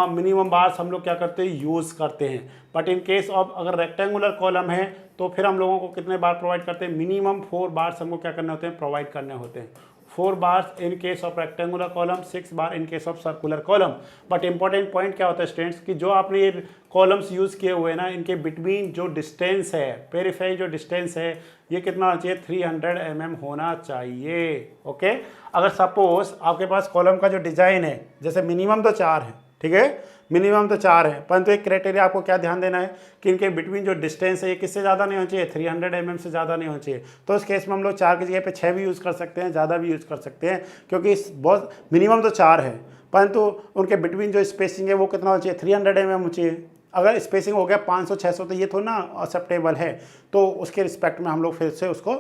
मिनिमम बार्स हम लोग क्या करते हैं यूज़ करते हैं। बट इन केस ऑफ अगर रेक्टेंगुलर कॉलम है तो फिर हम लोगों को कितने बार प्रोवाइड करते हैं, मिनिमम 4 बार्स हमको क्या करने होते हैं, प्रोवाइड करने होते हैं। 4 bars in case of rectangular column, 6 bar in case of circular column. But important point क्या होता है स्टूडेंट्स कि जो आपने ये कॉलम्स यूज़ किए हुए हैं ना, इनके बिटवीन जो डिस्टेंस है, पेरिफेरल जो डिस्टेंस है, ये कितना होना चाहिए 300 mm होना चाहिए, ओके। अगर सपोज आपके पास कॉलम का जो डिज़ाइन है, जैसे मिनिमम तो 4 है, ठीक है, मिनिमम तो 4 है, परंतु एक क्राइटेरिया आपको क्या ध्यान देना है कि इनके बिटवीन जो डिस्टेंस है ये किससे ज़्यादा नहीं होना चाहिए, 300 mm से ज़्यादा नहीं होना चाहिए। तो उस केस में हम लोग 4 की जगह पे 6 भी यूज़ कर सकते हैं, ज़्यादा भी यूज़ कर सकते हैं, क्योंकि बहुत मिनिमम तो 4 है, परंतु उनके बिटवीन जो स्पेसिंग है वो कितना होना चाहिए 300 mm होना चाहिए। अगर स्पेसिंग हो गया 500-600 तो ये थोड़ा ना एक्सेप्टेबल है, तो उसके रिस्पेक्ट में हम लोग फिर से उसको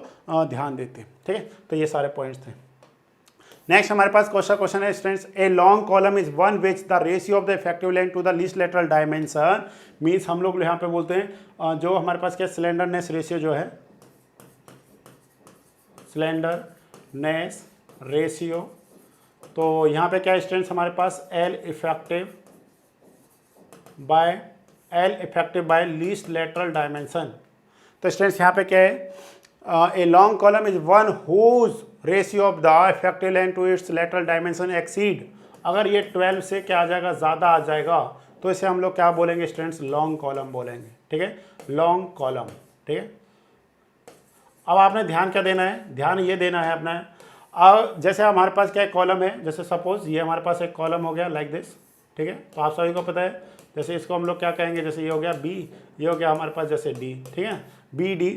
ध्यान देते हैं, ठीक है। तो ये सारे पॉइंट्स थे। नेक्स्ट हमारे पास क्वेश्चन है students, a long column is one which the ratio of the effective length to the least lateral dimension, means हम लोग यहाँ पे बोलते हैं जो हमारे पास क्या स्लेंडरनेस रेशियो जो है, स्लेंडरनेस रेशियो, तो यहाँ पे क्या स्टूडेंट्स हमारे पास L effective by least lateral dimension. तो स्टूडेंट्स यहाँ पे क्या है, a long column is one whose ratio of the effective length to its lateral dimension exceed, अगर ये 12 से क्या आ जाएगा, ज़्यादा आ जाएगा, तो इसे हम लोग क्या बोलेंगे स्टूडेंट्स, लॉन्ग कॉलम बोलेंगे, ठीक है, लॉन्ग कॉलम, ठीक है। अब आपने ध्यान क्या देना है, ध्यान ये देना है अपना, अब जैसे हमारे पास क्या कॉलम है, जैसे सपोज ये हमारे पास एक कॉलम हो गया लाइक दिस, ठीक है, तो आप सभी को पता है, जैसे इसको हम लोग क्या कहेंगे, जैसे ये हो गया बी, ये हो गया हमारे पास जैसे डी, ठीक है, बी डी।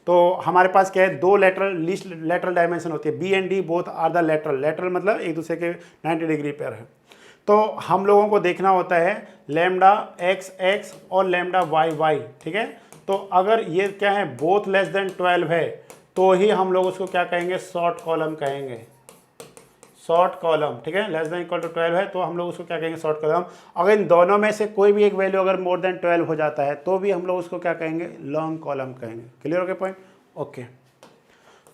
तो हमारे पास क्या है, दो लेटरल लीस्ट लेटरल डायमेंशन होती है, B and D both are the lateral, lateral मतलब एक दूसरे के 90 डिग्री पर है। तो हम लोगों को देखना होता है लैम्डा एक्स एक्स और लैम्डा वाई वाई, ठीक है। तो अगर ये क्या है, बोथ लेस देन 12 है, तो ही हम लोग उसको क्या कहेंगे, शॉर्ट कॉलम कहेंगे, शॉर्ट कॉलम, ठीक है, लेस देन इक्वल टू 12 है तो हम लोग उसको क्या कहेंगे, शॉर्ट कॉलम। अगर इन दोनों में से कोई भी एक वैल्यू अगर मोर देन 12 हो जाता है तो भी हम लोग उसको क्या कहेंगे, लॉन्ग कॉलम कहेंगे। क्लियर हो गया पॉइंट, ओके।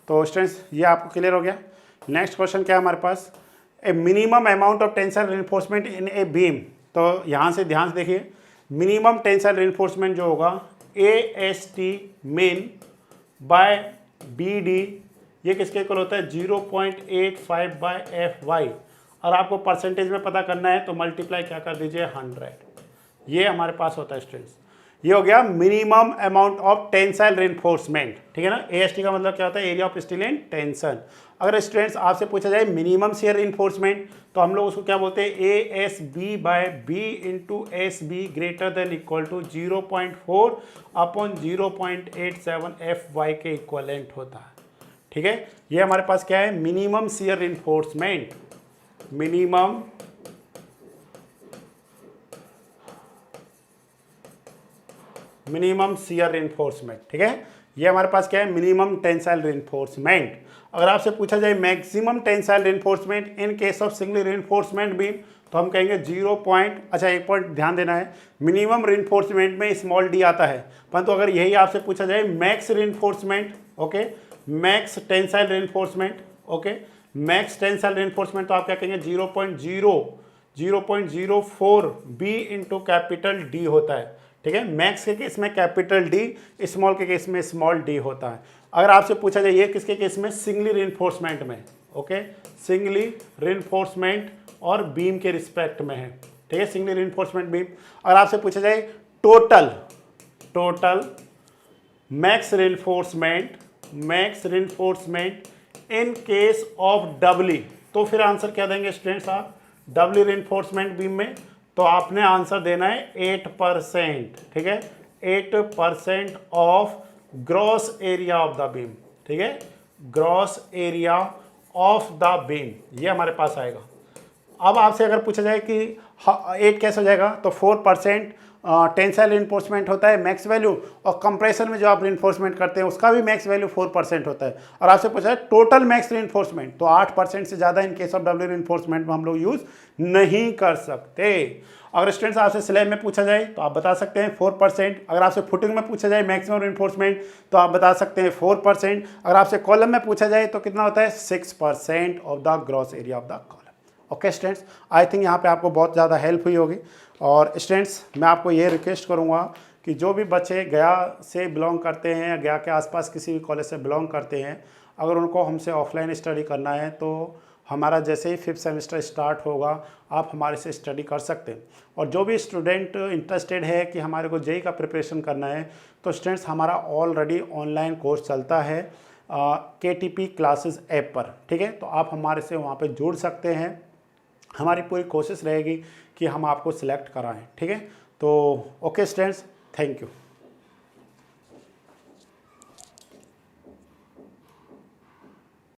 तो स्टूडेंट्स ये आपको क्लियर हो गया। नेक्स्ट क्वेश्चन क्या है हमारे पास, a minimum amount of tensile reinforcement in a beam. तो यहाँ से ध्यान से देखिए, मिनिमम टेंसाइल रिइंफोर्समेंट जो होगा AST मीन बाय BD, ये किसके इक्वल होता है, 0.85/FY। और आपको परसेंटेज में पता करना है तो मल्टीप्लाई क्या कर दीजिए, 100। ये हमारे पास होता है स्टूडेंट्स, ये हो गया minimum amount of tensile reinforcement, ठीक है ना। AST का मतलब क्या होता है, area of steel and tension. अगर स्टूडेंट्स आपसे पूछा जाए मिनिमम शियर रिइंफोर्समेंट, तो हम लोग उसको क्या बोलते हैं, ASB/B into SB greater than equal to 0.4/0.87FY के इक्वलेंट होता है, ठीक है। ये हमारे पास क्या है, minimum shear reinforcement, minimum shear reinforcement, ठीक है। ये हमारे पास क्या है, मिनिमम टेंसाइल रिइंफोर्समेंट। अगर आपसे पूछा जाए maximum tensile reinforcement in case of single reinforcement beam, तो हम कहेंगे 0 पॉइंट, अच्छा एक पॉइंट ध्यान देना है, मिनिमम रिइंफोर्समेंट में स्मॉल डी आता है, परंतु अगर यही आपसे पूछा जाए max reinforcement, okay, max tensile reinforcement, okay, max tensile reinforcement, तो आप क्या कहेंगे 0.04 बी इंटू कैपिटल डी होता है, ठीक है। मैक्स के केस में कैपिटल डी, स्मॉल के केस में स्मॉल डी होता है। अगर आपसे पूछा जाए ये किसके केस में, सिंगली रिइंफोर्समेंट में, ओके, सिंगली रिइंफोर्समेंट और बीम के रिस्पेक्ट में है, ठीक है, सिंगली रिइंफोर्समेंट बीम। अगर आपसे पूछा जाए total max reinforcement in case of doubly, तो फिर आंसर क्या देंगे स्टूडेंट्स आप, डबली रिइंफोर्समेंट बीम में, तो आपने आंसर देना है 8%, ठीक है, 8% of gross area of the beam, ठीक है, gross area of the beam, ये हमारे पास आएगा। अब आपसे अगर पूछा जाए कि 8 कैसे हो जाएगा, तो 4% टेंसाइल रिइंफोर्समेंट होता है मैक्स वैल्यू, और कंप्रेशन में जो आप रिइंफोर्समेंट करते हैं उसका भी मैक्स वैल्यू 4% होता है। और आपसे पूछा है टोटल मैक्स रिइंफोर्समेंट, तो 8% से ज़्यादा इन केस ऑफ डबल रिइंफोर्समेंट में हम लोग यूज़ नहीं कर सकते। अगर स्टूडेंट्स आपसे स्लैब में पूछा जाए तो आप बता सकते हैं 4%। अगर आपसे फुटिंग में पूछा जाए मैक्सिमम रिइंफोर्समेंट, तो आप बता सकते हैं 4%। अगर आपसे कॉलम में पूछा जाए तो कितना होता है, 6% of the gross area of the column. Okay students, I think यहाँ पे आपको बहुत ज़्यादा हेल्प हुई होगी। और स्टूडेंट्स मैं आपको ये रिक्वेस्ट करूँगा कि जो भी बच्चे गया से बिलोंग करते हैं या गया के आसपास किसी भी कॉलेज से बिलोंग करते हैं, अगर उनको हमसे ऑफलाइन स्टडी करना है तो हमारा जैसे ही 5th सेमेस्टर स्टार्ट होगा आप हमारे से स्टडी कर सकते हैं। और जो भी स्टूडेंट इंटरेस्टेड है कि हमारे को जेईई का प्रिपरेशन करना है, तो स्टूडेंट्स हमारा ऑलरेडी ऑनलाइन कोर्स चलता है KTP क्लासेस ऐप पर, ठीक है। तो आप हमारे से वहाँ पे जुड़ सकते हैं। हमारी पूरी कोशिश रहेगी कि हम आपको सिलेक्ट कराएं, ठीक है। तो ओके स्टूडेंट्स, थैंक यू।